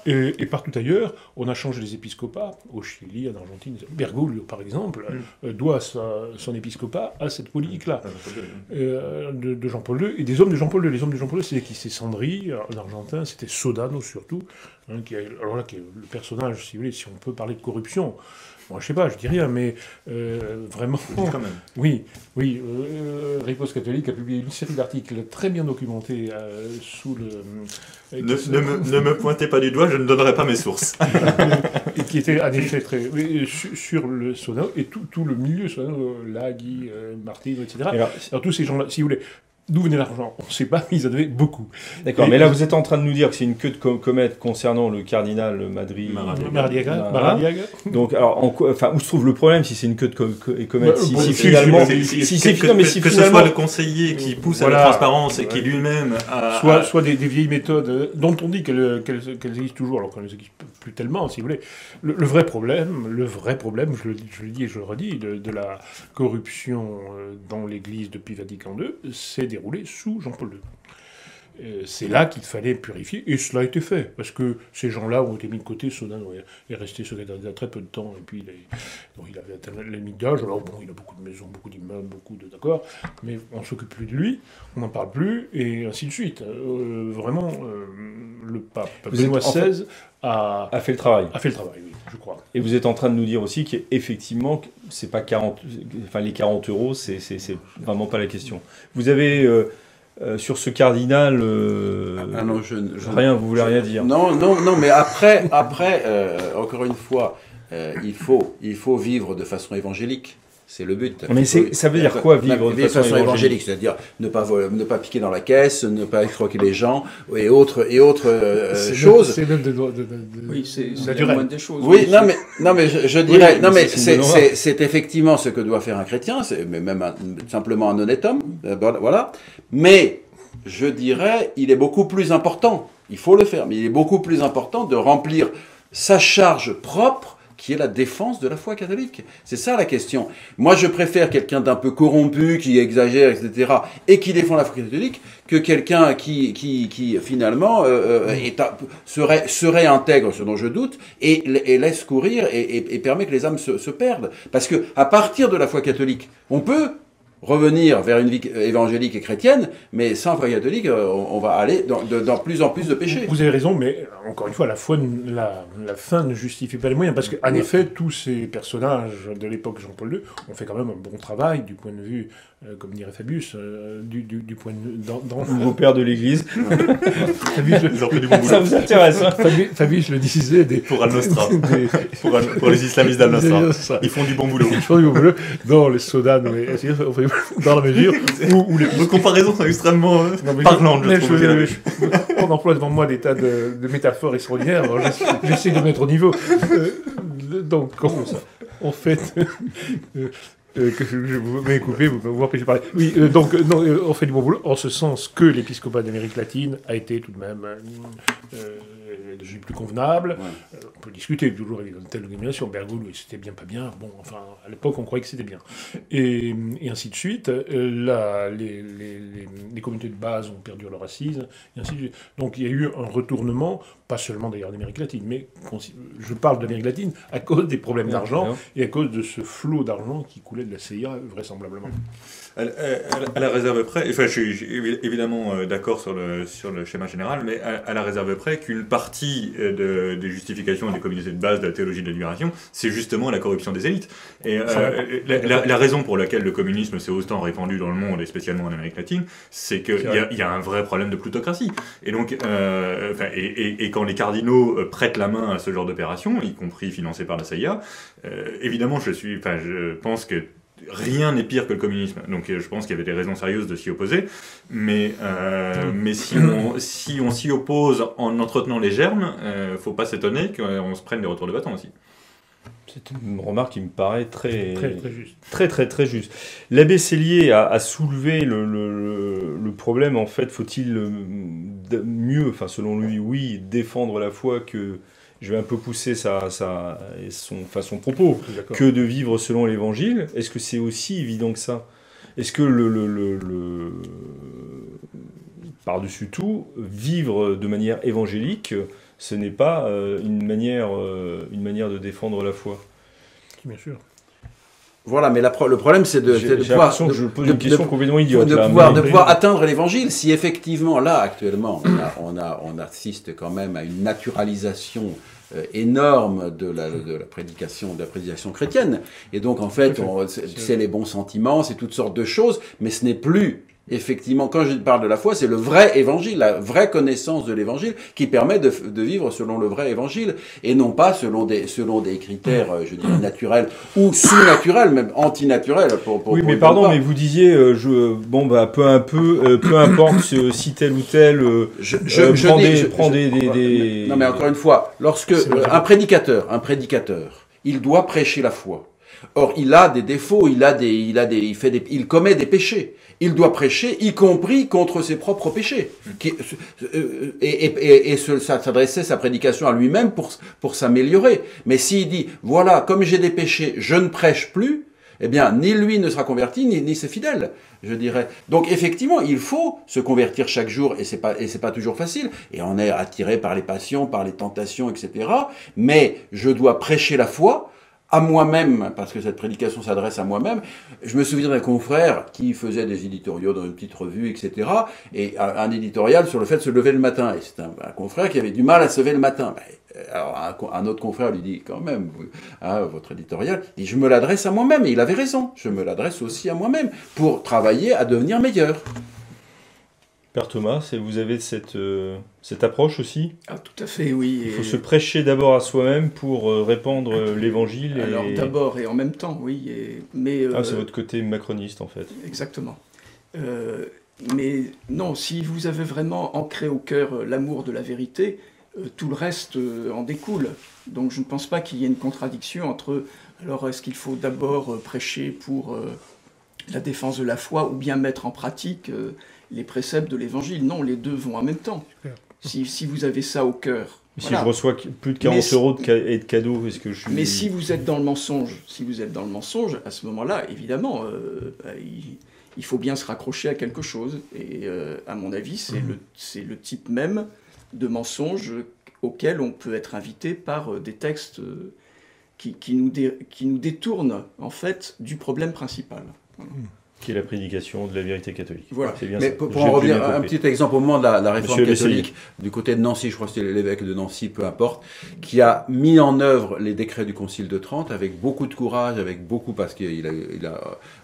[SPEAKER 5] Et partout ailleurs, on a changé les épiscopats, au Chili, en Argentine. Bergoglio, par exemple, doit son épiscopat à cette politique-là, de Jean-Paul II, et des hommes de Jean-Paul II. Les hommes de Jean-Paul II, c'était Sandri, en argentin, c'était Sodano surtout, alors là, qui est le personnage, si vous voulez, si on peut parler de corruption. Moi, je sais pas, je dis rien, mais vraiment...
[SPEAKER 4] Quand même.
[SPEAKER 5] Oui. Riposte catholique a publié une série d'articles très bien documentés sous le...
[SPEAKER 4] Ne me pointez pas du doigt, je ne donnerai pas mes sources.
[SPEAKER 5] Et qui était en effet très... sur le Sodano, et tout le milieu Sodano, Lagui, Martino, etc. Alors tous ces gens-là, si vous voulez... D'où venait l'argent? On ne sait pas, mais ils en avaient beaucoup.
[SPEAKER 1] D'accord, mais là vous êtes en train de nous dire que c'est une queue de comète concernant le cardinal
[SPEAKER 5] Maradiaga.
[SPEAKER 1] Donc, alors, où se trouve le problème si c'est une queue de comète? Si finalement...
[SPEAKER 4] Que ce soit le conseiller qui pousse à la transparence et qui lui-même...
[SPEAKER 5] Soit des vieilles méthodes dont on dit qu'elles existent toujours, alors qu'elles ne existent plus tellement, si vous voulez. Le vrai problème, je le dis et je le redis, de la corruption dans l'Église depuis Vatican II, s'est déroulé sous Jean-Paul II. C'est là qu'il fallait purifier, et cela a été fait, parce que ces gens-là ont été mis de côté. Sodano est resté secrétaire d'État très peu de temps, et puis il avait atteint la limite d'âge. Alors bon, il a beaucoup de maisons, beaucoup d'immeubles, d'accord, mais on ne s'occupe plus de lui, on n'en parle plus, et ainsi de suite. Vraiment, le pape Benoît XVI a fait le travail. A fait le travail, oui, je crois.
[SPEAKER 1] Et vous êtes en train de nous dire aussi qu'effectivement, c'est pas 40, enfin les 40 €, c'est vraiment pas la question. Vous avez sur ce cardinal,
[SPEAKER 3] non,
[SPEAKER 1] rien, vous voulez rien dire.
[SPEAKER 3] Non, mais après, encore une fois, il faut vivre de façon évangélique. C'est le but.
[SPEAKER 1] Mais ça veut dire quoi, vivre
[SPEAKER 3] de façon évangélique? C'est-à-dire ne pas piquer dans la caisse, ne pas escroquer les gens, et autres choses.
[SPEAKER 5] C'est même
[SPEAKER 2] oui, c'est la moindre des choses.
[SPEAKER 3] Oui, non, mais je dirais, c'est effectivement ce que doit faire un chrétien, mais même simplement un honnête homme, voilà. Mais je dirais, il est beaucoup plus important, il faut le faire, mais il est beaucoup plus important de remplir sa charge propre, qui est la défense de la foi catholique. C'est ça la question. Moi, je préfère quelqu'un d'un peu corrompu, qui exagère, etc., et qui défend la foi catholique, que quelqu'un qui finalement, serait intègre, ce dont je doute, et laisse courir, et permet que les âmes se perdent. Parce que à partir de la foi catholique, on peut revenir vers une vie évangélique et chrétienne, mais sans foi catholique, on va aller dans plus en plus de péchés.
[SPEAKER 5] Vous avez raison, mais encore une fois, la fin ne justifie pas les moyens, parce qu'en effet, tous ces personnages de l'époque Jean-Paul II ont fait quand même un bon travail du point de vue, comme dirait Fabius, du point de vue...
[SPEAKER 1] Nouveau père de l'Église.
[SPEAKER 4] Ils ont fait du bon boulot.
[SPEAKER 1] Ça vous intéresse, hein?
[SPEAKER 5] Fabius le disait...
[SPEAKER 4] Pour Al-Nostra. Pour les islamistes d'Al-Nostra. Ils font du bon boulot.
[SPEAKER 5] Ils font du bon boulot. Non, les sodas, mais dans la mesure où les...
[SPEAKER 4] Vos comparaisons sont extrêmement parlantes, je trouve.
[SPEAKER 5] On emploie devant moi des tas de métaphores extraordinaires, alors j'essaie de mettre au niveau. Donc, comment ça? En fait... que je vous vais couper, vous m'empêchez de parler. Oui, donc, non, on fait du bon boulot, en ce sens que l'épiscopat d'Amérique latine a été tout de même plus convenable. Ouais. On peut discuter toujours avec une telle domination. Bergoglio, c'était bien, pas bien. Bon, enfin, à l'époque, on croyait que c'était bien. Et ainsi de suite. Les communautés de base ont perdu leur assise, et ainsi de suite. Donc, il y a eu un retournement, pas seulement d'ailleurs d'Amérique latine, mais je parle d'Amérique latine à cause des problèmes d'argent et à cause de ce flot d'argent qui coulait de la CIA, vraisemblablement.
[SPEAKER 4] À la réserve près, enfin, je suis évidemment d'accord sur le schéma général, mais à la réserve près qu'une partie des justifications des communautés de base de la théologie de la libération, c'est justement la corruption des élites. Et la raison pour laquelle le communisme s'est autant répandu dans le monde, et spécialement en Amérique latine, c'est qu'il y a un vrai problème de plutocratie. Et donc, et quand les cardinaux prêtent la main à ce genre d'opération, y compris financés par la CIA, évidemment, je pense que rien n'est pire que le communisme. Donc je pense qu'il y avait des raisons sérieuses de s'y opposer. Mais si on s'y oppose en entretenant les germes, faut pas s'étonner qu'on se prenne des retours de bâton aussi.
[SPEAKER 1] C'est une remarque qui me paraît très
[SPEAKER 5] juste.
[SPEAKER 1] Très juste. L'abbé Sellier a soulevé le problème, en fait, faut-il mieux, enfin selon lui, oui, défendre la foi que... Je vais un peu pousser son propos, que de vivre selon l'Évangile. Est-ce que c'est aussi évident que ça? Est-ce que par-dessus tout, vivre de manière évangélique, ce n'est pas une manière de défendre la foi?
[SPEAKER 5] Bien sûr.
[SPEAKER 3] Voilà, mais le problème, c'est de pouvoir atteindre l'évangile. Si effectivement, là, actuellement, on assiste quand même à une naturalisation énorme de la prédication chrétienne. Et donc, en fait, c'est les bons sentiments, c'est toutes sortes de choses, mais ce n'est plus... Effectivement, quand je parle de la foi, c'est le vrai évangile, la vraie connaissance de l'évangile qui permet de vivre selon le vrai évangile et non pas selon des critères, je dirais, naturels ou sous-naturels, même antinaturels.
[SPEAKER 1] Oui, mais pardon, mais vous disiez, peu importe si tel ou tel prend des...
[SPEAKER 3] Non, mais encore une fois, lorsque un prédicateur, il doit prêcher la foi. Or, il a des défauts, il commet des péchés. Il doit prêcher, y compris contre ses propres péchés. S'adresser sa prédication à lui-même pour s'améliorer. Mais s'il dit, voilà, comme j'ai des péchés, je ne prêche plus, eh bien, ni lui ne sera converti, ni ses fidèles, je dirais. Donc, effectivement, il faut se convertir chaque jour, et c'est pas toujours facile, et on est attiré par les passions, par les tentations, etc. Mais je dois prêcher la foi, à moi-même, parce que cette prédication s'adresse à moi-même. Je me souviens d'un confrère qui faisait des éditoriaux dans une petite revue, etc. Et un éditorial sur le fait de se lever le matin. Et c'est un confrère qui avait du mal à se lever le matin. Alors un autre confrère lui dit, quand même, votre éditorial, il dit, je me l'adresse à moi-même. Et il avait raison. Je me l'adresse aussi à moi-même pour travailler à devenir meilleur.
[SPEAKER 1] Père Thomas, vous avez cette approche aussi?
[SPEAKER 2] Ah, tout à fait, oui.
[SPEAKER 1] Il faut se prêcher d'abord à soi-même pour répandre l'évangile.
[SPEAKER 2] Alors d'abord et en même temps, oui.
[SPEAKER 1] C'est votre côté macroniste, en fait.
[SPEAKER 2] Exactement. Mais non, si vous avez vraiment ancré au cœur l'amour de la vérité, tout le reste en découle. Donc je ne pense pas qu'il y ait une contradiction entre, alors est-ce qu'il faut d'abord prêcher pour la défense de la foi ou bien mettre en pratique les préceptes de l'Évangile? Non, les deux vont en même temps. Si vous avez ça au cœur...
[SPEAKER 1] Si je reçois plus de 40 euros de cadeaux, est-ce que je suis...
[SPEAKER 2] Mais si vous êtes dans le mensonge, à ce moment-là, évidemment, il faut bien se raccrocher à quelque chose. Et à mon avis, c'est le type même de mensonge auquel on peut être invité par des textes qui nous détournent, en fait, du problème principal. Voilà.
[SPEAKER 1] Qui est la prédication de la vérité catholique.
[SPEAKER 3] Voilà.
[SPEAKER 1] C'est bien
[SPEAKER 3] mais
[SPEAKER 1] ça.
[SPEAKER 3] pour en revenir, un petit exemple au moment de la réforme
[SPEAKER 1] Monsieur
[SPEAKER 3] catholique, du côté de Nancy, je crois que c'était l'évêque de Nancy, peu importe, qui a mis en œuvre les décrets du Concile de Trente avec beaucoup de courage, parce qu'il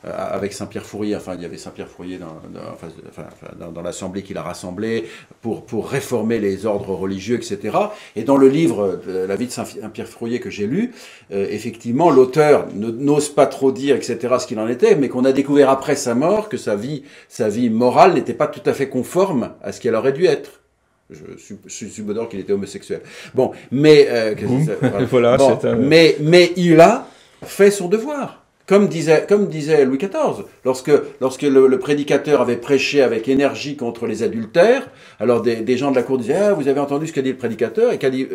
[SPEAKER 3] avec Saint-Pierre Fourier, enfin il y avait Saint-Pierre Fourier dans l'assemblée qu'il a rassemblée pour réformer les ordres religieux, etc. Et dans le livre La vie de Saint-Pierre Fourier que j'ai lu, effectivement l'auteur n'ose pas trop dire, etc. ce qu'il en était, mais qu'on a découvert après sa mort que sa vie morale n'était pas tout à fait conforme à ce qu'elle aurait dû être. Je subodore qu'il était homosexuel. Bon, mais
[SPEAKER 1] voilà,
[SPEAKER 3] bon, mais il a fait son devoir. Comme disait Louis XIV, lorsque le prédicateur avait prêché avec énergie contre les adultères, alors des gens de la cour disaient « Ah, vous avez entendu ce qu'a dit le prédicateur ?» et qu'a dit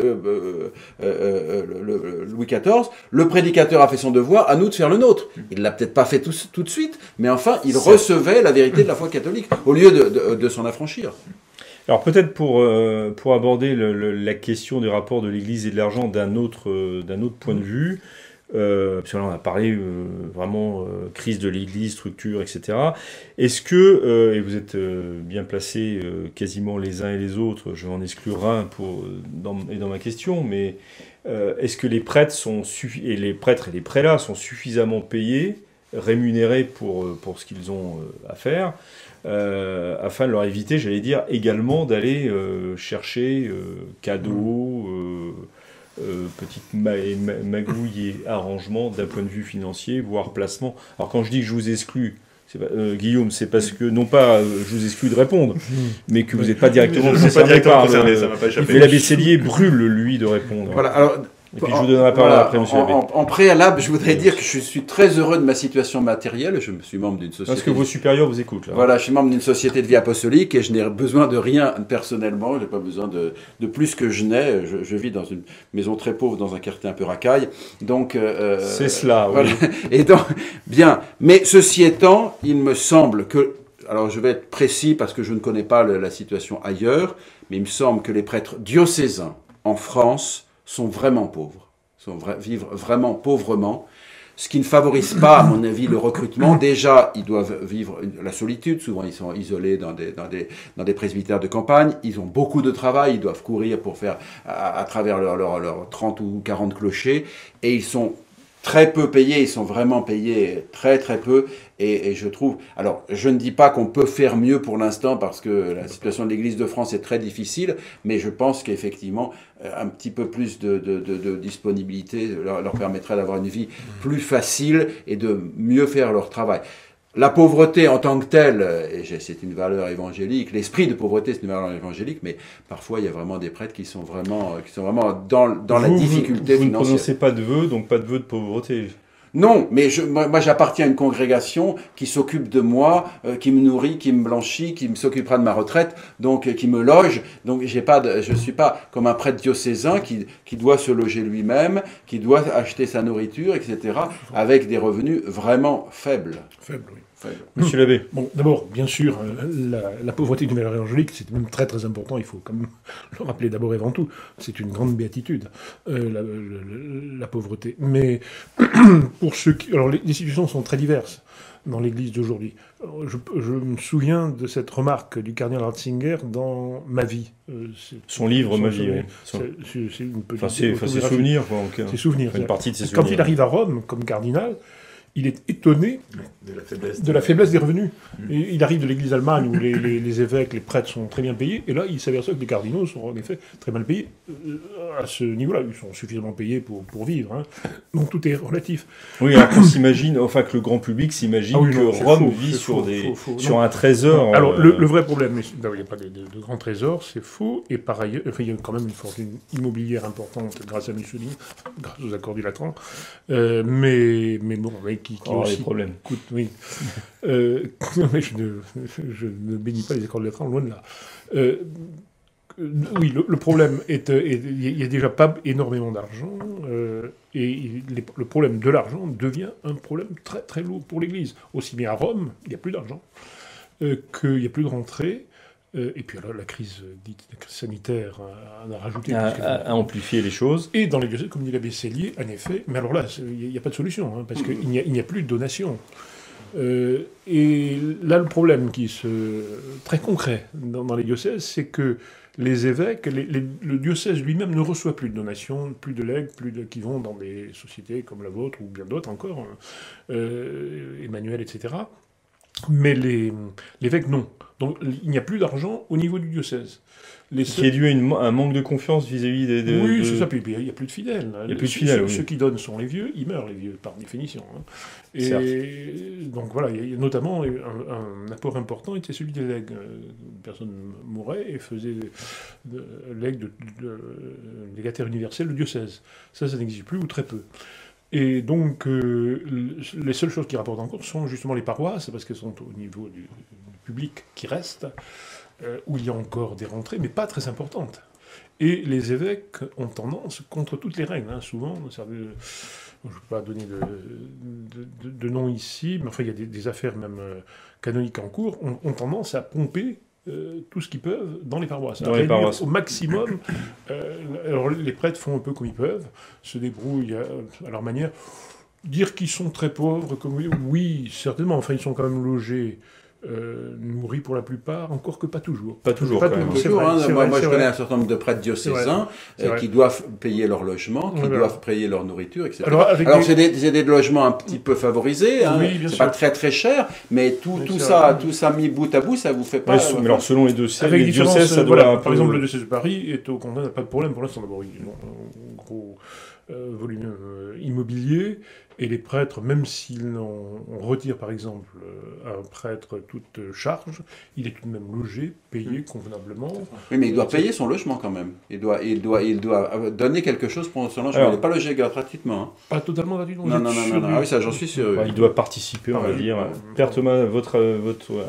[SPEAKER 3] Louis XIV, le prédicateur a fait son devoir, à nous de faire le nôtre. Il l'a peut-être pas fait tout de suite, mais enfin, il recevait la vérité de la foi catholique, au lieu de s'en affranchir.
[SPEAKER 1] Alors peut-être pour aborder la question du rapport de l'Église et de l'argent d'un autre point de vue, parce que là on a parlé vraiment crise de l'Église, structure, etc. Est-ce que, et vous êtes bien placés quasiment les uns et les autres, je vais en exclure un dans ma question, mais est-ce que les prêtres et les prélats sont suffisamment payés, rémunérés pour ce qu'ils ont à faire, afin de leur éviter, j'allais dire, également d'aller chercher cadeaux, petites magouilles et arrangements d'un point de vue financier, voire placement. Alors quand je dis que je vous exclus, Guillaume, c'est parce que, non pas je vous exclus de répondre, mais que vous n'êtes pas directement concerné par...
[SPEAKER 4] Ça m'a pas échappé.
[SPEAKER 1] Mais l'abbé Sellier brûle, lui, de répondre.
[SPEAKER 3] Voilà, alors...
[SPEAKER 1] Et puis je vous donnerai la parole après, monsieur l'abbé.
[SPEAKER 3] En préalable, je voudrais dire que je suis très heureux de ma situation matérielle. Je suis membre d'une société.
[SPEAKER 1] Parce que vos supérieurs vous écoutent, là.
[SPEAKER 3] Voilà, je suis membre d'une société de vie apostolique et je n'ai besoin de rien personnellement. Je n'ai pas besoin de plus que je n'ai. Je vis dans une maison très pauvre, dans un quartier un peu racaille. Donc,
[SPEAKER 1] c'est cela,
[SPEAKER 3] voilà.
[SPEAKER 1] Oui.
[SPEAKER 3] Et donc, bien. Mais ceci étant, il me semble que... Alors, je vais être précis parce que je ne connais pas la situation ailleurs, mais il me semble que les prêtres diocésains en France sont vraiment pauvres, vivent vraiment pauvrement, ce qui ne favorise pas, à mon avis, le recrutement. Déjà, ils doivent vivre la solitude, souvent ils sont isolés dans des presbytères de campagne, ils ont beaucoup de travail, ils doivent courir pour faire à travers leurs 30 ou 40 clochers, et ils sont très peu payés, ils sont vraiment payés très très peu, et je trouve... Alors, je ne dis pas qu'on peut faire mieux pour l'instant, parce que la situation de l'Église de France est très difficile, mais je pense qu'effectivement, un petit peu plus de disponibilité leur permettrait d'avoir une vie plus facile et de mieux faire leur travail. La pauvreté en tant que telle, et c'est une valeur évangélique, l'esprit de pauvreté c'est une valeur évangélique, mais parfois il y a vraiment des prêtres qui sont vraiment dans la difficulté
[SPEAKER 1] vous
[SPEAKER 3] financière.
[SPEAKER 1] Ne prononcez pas de vœux, donc pas de vœux de pauvreté.
[SPEAKER 3] Non, mais moi j'appartiens à une congrégation qui s'occupe de moi, qui me nourrit, qui me blanchit, qui s'occupera de ma retraite, donc qui me loge. Donc je suis pas comme un prêtre diocésain qui doit se loger lui-même, qui doit acheter sa nourriture, etc., avec des revenus vraiment faibles.
[SPEAKER 5] Faibles, oui.
[SPEAKER 1] Monsieur l'abbé.
[SPEAKER 5] Bon, d'abord, bien sûr, la pauvreté d'une valeur évangélique, c'est même très très important, il faut quand même le rappeler d'abord et avant tout. C'est une grande béatitude, la pauvreté. Mais pour ceux qui... Alors, les situations sont très diverses dans l'Église d'aujourd'hui. Je me souviens de cette remarque du cardinal Ratzinger dans Ma vie.
[SPEAKER 1] Son livre, Ma vie, oui.
[SPEAKER 5] C'est une petite...
[SPEAKER 1] Enfin, c'est ses souvenirs, quoi.
[SPEAKER 5] Ses souvenirs.
[SPEAKER 1] Une partie de ses souvenirs.
[SPEAKER 5] Quand il arrive à Rome, comme cardinal, il est étonné de la faiblesse des revenus. Et il arrive de l'église allemande où les évêques, les prêtres sont très bien payés, et là il s'aperçoit que les cardinaux sont en effet très mal payés. À ce niveau-là, ils sont suffisamment payés pour vivre. Hein. Donc tout est relatif.
[SPEAKER 1] Oui, alors qu'on s'imagine, enfin que le grand public s'imagine que Rome vit sur un trésor.
[SPEAKER 5] Alors le vrai problème, il n'y a pas de grand trésor, c'est faux, et par ailleurs, il y a quand même une fortune immobilière importante grâce à Mussolini, grâce aux accords du Latran, mais bon, qui aussi
[SPEAKER 1] les problèmes.
[SPEAKER 5] Coûte, oui. Mais je ne bénis pas les accords de Latran, loin de là. Oui, le problème est il n'y a déjà pas énormément d'argent, et le problème de l'argent devient un problème très très lourd pour l'Église. Aussi bien à Rome, il n'y a plus d'argent, qu'il n'y a plus de rentrée. Et puis alors, la crise sanitaire a rajouté...
[SPEAKER 1] a amplifié les choses.
[SPEAKER 5] Et dans les diocèses, comme dit l'abbé Sellier, en effet, mais alors là, il n'y a pas de solution, hein, parce qu'il n'y a plus de donation. Et là, le problème très concret dans les diocèses, c'est que les évêques, le diocèse lui-même ne reçoit plus de donations, plus de legs, qui vont dans des sociétés comme la vôtre ou bien d'autres encore, Emmanuel, etc. Mais l'évêque, non. Donc il n'y a plus d'argent au niveau du diocèse.
[SPEAKER 1] Qui est dû à un manque de confiance vis-à-vis des...
[SPEAKER 5] Oui, c'est ça. Puis il n'y a plus de fidèles.
[SPEAKER 1] Il n'y a plus de fidèles, oui.
[SPEAKER 5] Ceux qui donnent sont les vieux, ils meurent, les vieux, par définition. Hein. Et donc voilà, il y a notamment un apport important était celui des legs. Une personne mourait et faisait legs légataire universel du diocèse. Ça n'existe plus ou très peu. Et donc, les seules choses qui rapportent encore sont justement les paroisses, parce qu'elles sont au niveau du public qui reste, où il y a encore des rentrées, mais pas très importantes. Et les évêques ont tendance, contre toutes les règles, hein, souvent, je ne vais pas donner de nom ici, mais enfin, il y a des affaires même canoniques en cours, ont tendance à pomper tout ce qu'ils peuvent dans les paroisses.
[SPEAKER 1] Dans les paroisses.
[SPEAKER 5] Au maximum. Alors les prêtres font un peu comme ils peuvent, se débrouillent à leur manière. Dire qu'ils sont très pauvres, oui, certainement. Enfin, ils sont quand même logés, nourris pour la plupart, encore que pas toujours.
[SPEAKER 1] Pas toujours, quand même.
[SPEAKER 3] Moi, je connais un certain nombre de prêtres diocésains qui doivent payer leur logement, qui doivent payer leur nourriture, etc. Alors c'est des logements un petit peu favorisés, hein, c'est pas très très cher, mais tout ça mis bout à bout, ça vous fait pas...
[SPEAKER 1] mais alors selon les diocèses, ça doit...
[SPEAKER 5] Par exemple, le diocèse de Paris est au Condé, n'a pas de problème pour l'instant d'abord. Ils ont un gros volume immobilier. Et les prêtres, même s'ils on retire par exemple un prêtre toute charge, il est tout de même logé, payé convenablement.
[SPEAKER 3] Oui, mais il doit payer son logement quand même. Il doit donner quelque chose pour son logement. Il n'est pas logé gratuitement. Hein.
[SPEAKER 5] Pas totalement gratuitement.
[SPEAKER 3] Non. Ah oui, ça j'en suis sûr.
[SPEAKER 1] Il doit participer, on va dire. Père Thomas, votre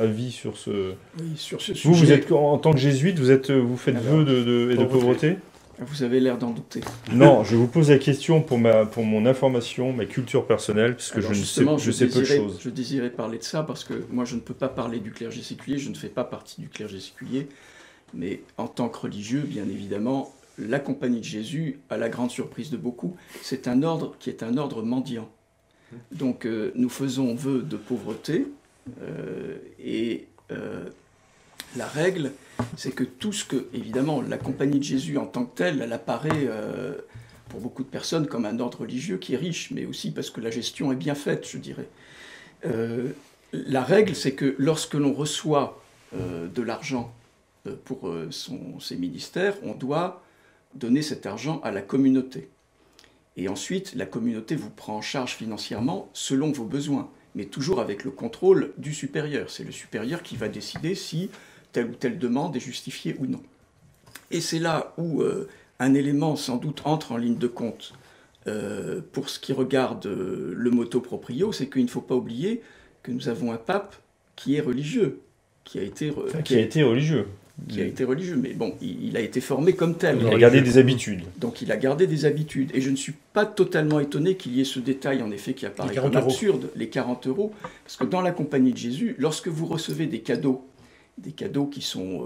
[SPEAKER 1] avis sur ce...
[SPEAKER 2] Oui, sur ce sujet.
[SPEAKER 1] Vous êtes en tant que jésuite, vous faites vœu de pauvreté.
[SPEAKER 2] Vous avez l'air d'en douter.
[SPEAKER 1] Non, je vous pose la question pour mon information, ma culture personnelle, parce que je sais peu de choses.
[SPEAKER 2] Je désirais parler de ça parce que moi je ne peux pas parler du clergé séculier, je ne fais pas partie du clergé séculier, mais en tant que religieux, bien évidemment, la Compagnie de Jésus, à la grande surprise de beaucoup, c'est un ordre qui est un ordre mendiant. Donc nous faisons vœu de pauvreté et la règle, c'est que tout ce que, évidemment, la Compagnie de Jésus en tant que telle, elle apparaît pour beaucoup de personnes comme un ordre religieux qui est riche, mais aussi parce que la gestion est bien faite, je dirais. La règle, c'est que lorsque l'on reçoit de l'argent pour ses ministères, on doit donner cet argent à la communauté. Et ensuite, la communauté vous prend en charge financièrement selon vos besoins, mais toujours avec le contrôle du supérieur. C'est le supérieur qui va décider si telle ou telle demande est justifiée ou non. Et c'est là où un élément sans doute entre en ligne de compte pour ce qui regarde le motu proprio, c'est qu'il ne faut pas oublier que nous avons un pape qui est religieux, qui a été religieux. Qui a été religieux, mais bon, il a été formé comme tel.
[SPEAKER 1] Il a gardé des habitudes.
[SPEAKER 2] Donc il a gardé des habitudes. Et je ne suis pas totalement étonné qu'il y ait ce détail, en effet, qui apparaît comme absurde, les 40 €. Parce que dans la Compagnie de Jésus, lorsque vous recevez des cadeaux qui sont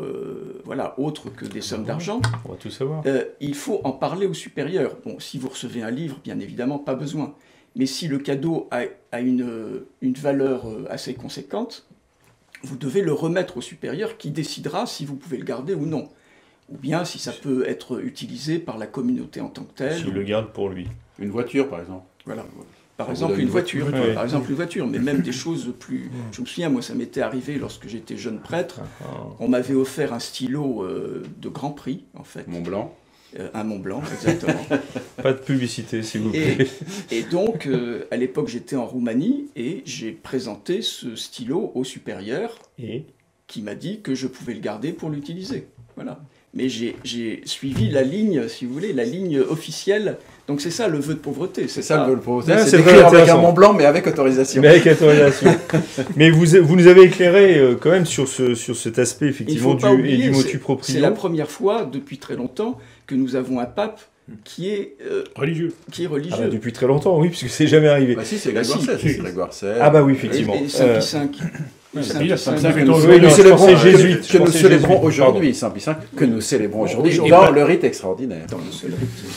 [SPEAKER 2] autres que des sommes d'argent,
[SPEAKER 1] on va tout savoir.
[SPEAKER 2] Il faut en parler au supérieur. Bon, si vous recevez un livre, bien évidemment, pas besoin. Mais si le cadeau a une valeur assez conséquente, vous devez le remettre au supérieur qui décidera si vous pouvez le garder ou non. Ou bien si ça peut être utilisé par la communauté en tant que telle.
[SPEAKER 1] S'il le garde pour lui.
[SPEAKER 3] Une voiture, par exemple.
[SPEAKER 2] Voilà. Par exemple, une voiture. Par exemple, une voiture, mais même des choses plus... Je me souviens, moi, ça m'était arrivé lorsque j'étais jeune prêtre. On m'avait offert un stylo de grand prix, en fait.
[SPEAKER 3] Mont Blanc.
[SPEAKER 2] Un Mont Blanc, exactement.
[SPEAKER 1] Pas de publicité, s'il vous plaît.
[SPEAKER 2] Et donc, à l'époque, j'étais en Roumanie et j'ai présenté ce stylo au supérieur qui m'a dit que je pouvais le garder pour l'utiliser. Voilà. Mais j'ai suivi la ligne, si vous voulez, la ligne officielle. Donc c'est ça le vœu de pauvreté.
[SPEAKER 3] C'est ça le vœu de pauvreté.
[SPEAKER 1] Ah,
[SPEAKER 3] c'est d'écrire avec un Mont Blanc, mais avec autorisation.
[SPEAKER 1] Mais vous nous avez éclairé quand même sur cet aspect, effectivement, du motu proprio.
[SPEAKER 2] C'est la première fois, depuis très longtemps, que nous avons un pape qui est
[SPEAKER 5] religieux.
[SPEAKER 1] Ah bah, depuis très longtemps, oui, puisque c'est jamais arrivé.
[SPEAKER 3] Bah si, c'est Grégoire XVI.
[SPEAKER 1] Ah bah oui, effectivement.
[SPEAKER 2] Et Saint Pie V.
[SPEAKER 3] que nous célébrons aujourd'hui, Saint Pie V, que nous célébrons aujourd'hui dans le rite extraordinaire.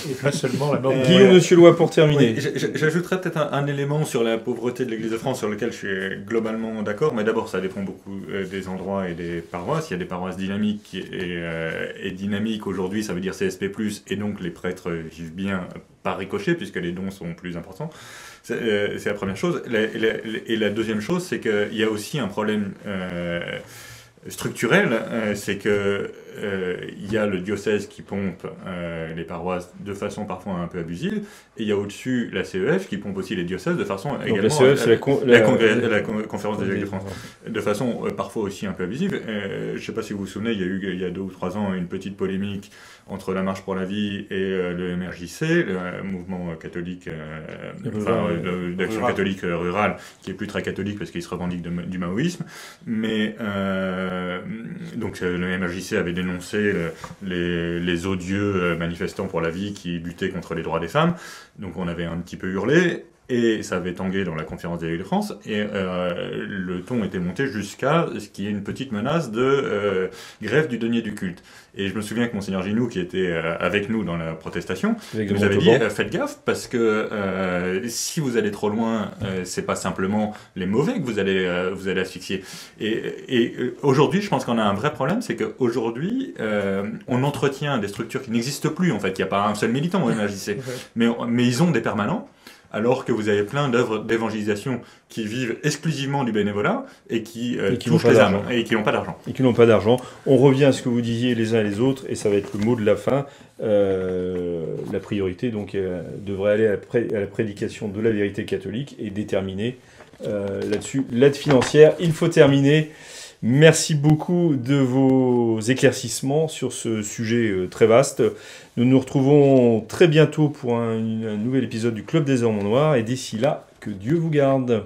[SPEAKER 5] Et pas seulement la mort.
[SPEAKER 1] Guillaume de Cieulois pour terminer.
[SPEAKER 4] Oui, j'ajouterais peut-être un élément sur la pauvreté de l'Église de France sur lequel je suis globalement d'accord, mais d'abord ça dépend beaucoup des endroits et des paroisses. Il y a des paroisses dynamiques et dynamiques aujourd'hui, ça veut dire CSP+, et donc les prêtres vivent bien par ricochet puisque les dons sont plus importants. C'est la première chose. Et la deuxième chose, c'est qu'il y a aussi un problème structurel, c'est que il y a le diocèse qui pompe les paroisses de façon parfois un peu abusive, et il y a au-dessus la CEF qui pompe aussi les diocèses de façon
[SPEAKER 1] Donc
[SPEAKER 4] également...
[SPEAKER 1] la CEF, c'est
[SPEAKER 4] la conférence des évêques de France, de façon parfois aussi un peu abusive. Je ne sais pas si vous vous souvenez, il y a eu il y a 2 ou 3 ans une petite polémique entre la Marche pour la vie et le MRJC, le mouvement catholique, d'action catholique rurale, qui est plus très catholique parce qu'il se revendique du maoïsme, mais donc le MRJC avait dénoncé les odieux manifestants pour la vie qui luttaient contre les droits des femmes, donc on avait un petit peu hurlé, et ça avait tangué dans la conférence des évêques de France, et le ton était monté jusqu'à ce qu'il y ait une petite menace de grève du denier du culte. Et je me souviens que Monseigneur Ginoux, qui était avec nous dans la protestation, nous avait dit faites gaffe, parce que si vous allez trop loin, c'est pas simplement les mauvais que vous allez asphyxier. Et aujourd'hui, je pense qu'on a un vrai problème, c'est qu'aujourd'hui, on entretient des structures qui n'existent plus, en fait. Il n'y a pas un seul militant au MRJC, mais ils ont des permanents, alors que vous avez plein d'œuvres d'évangélisation qui vivent exclusivement du bénévolat et qui touchent les âmes et qui n'ont pas d'argent.
[SPEAKER 1] Et qui n'ont pas d'argent. On revient à ce que vous disiez les uns et les autres, et ça va être le mot de la fin. La priorité donc devrait aller à la prédication de la vérité catholique et déterminer là-dessus l'aide financière. Il faut terminer. Merci beaucoup de vos éclaircissements sur ce sujet très vaste. Nous nous retrouvons très bientôt pour un nouvel épisode du Club des Hommes en Noir, et d'ici là, que Dieu vous garde.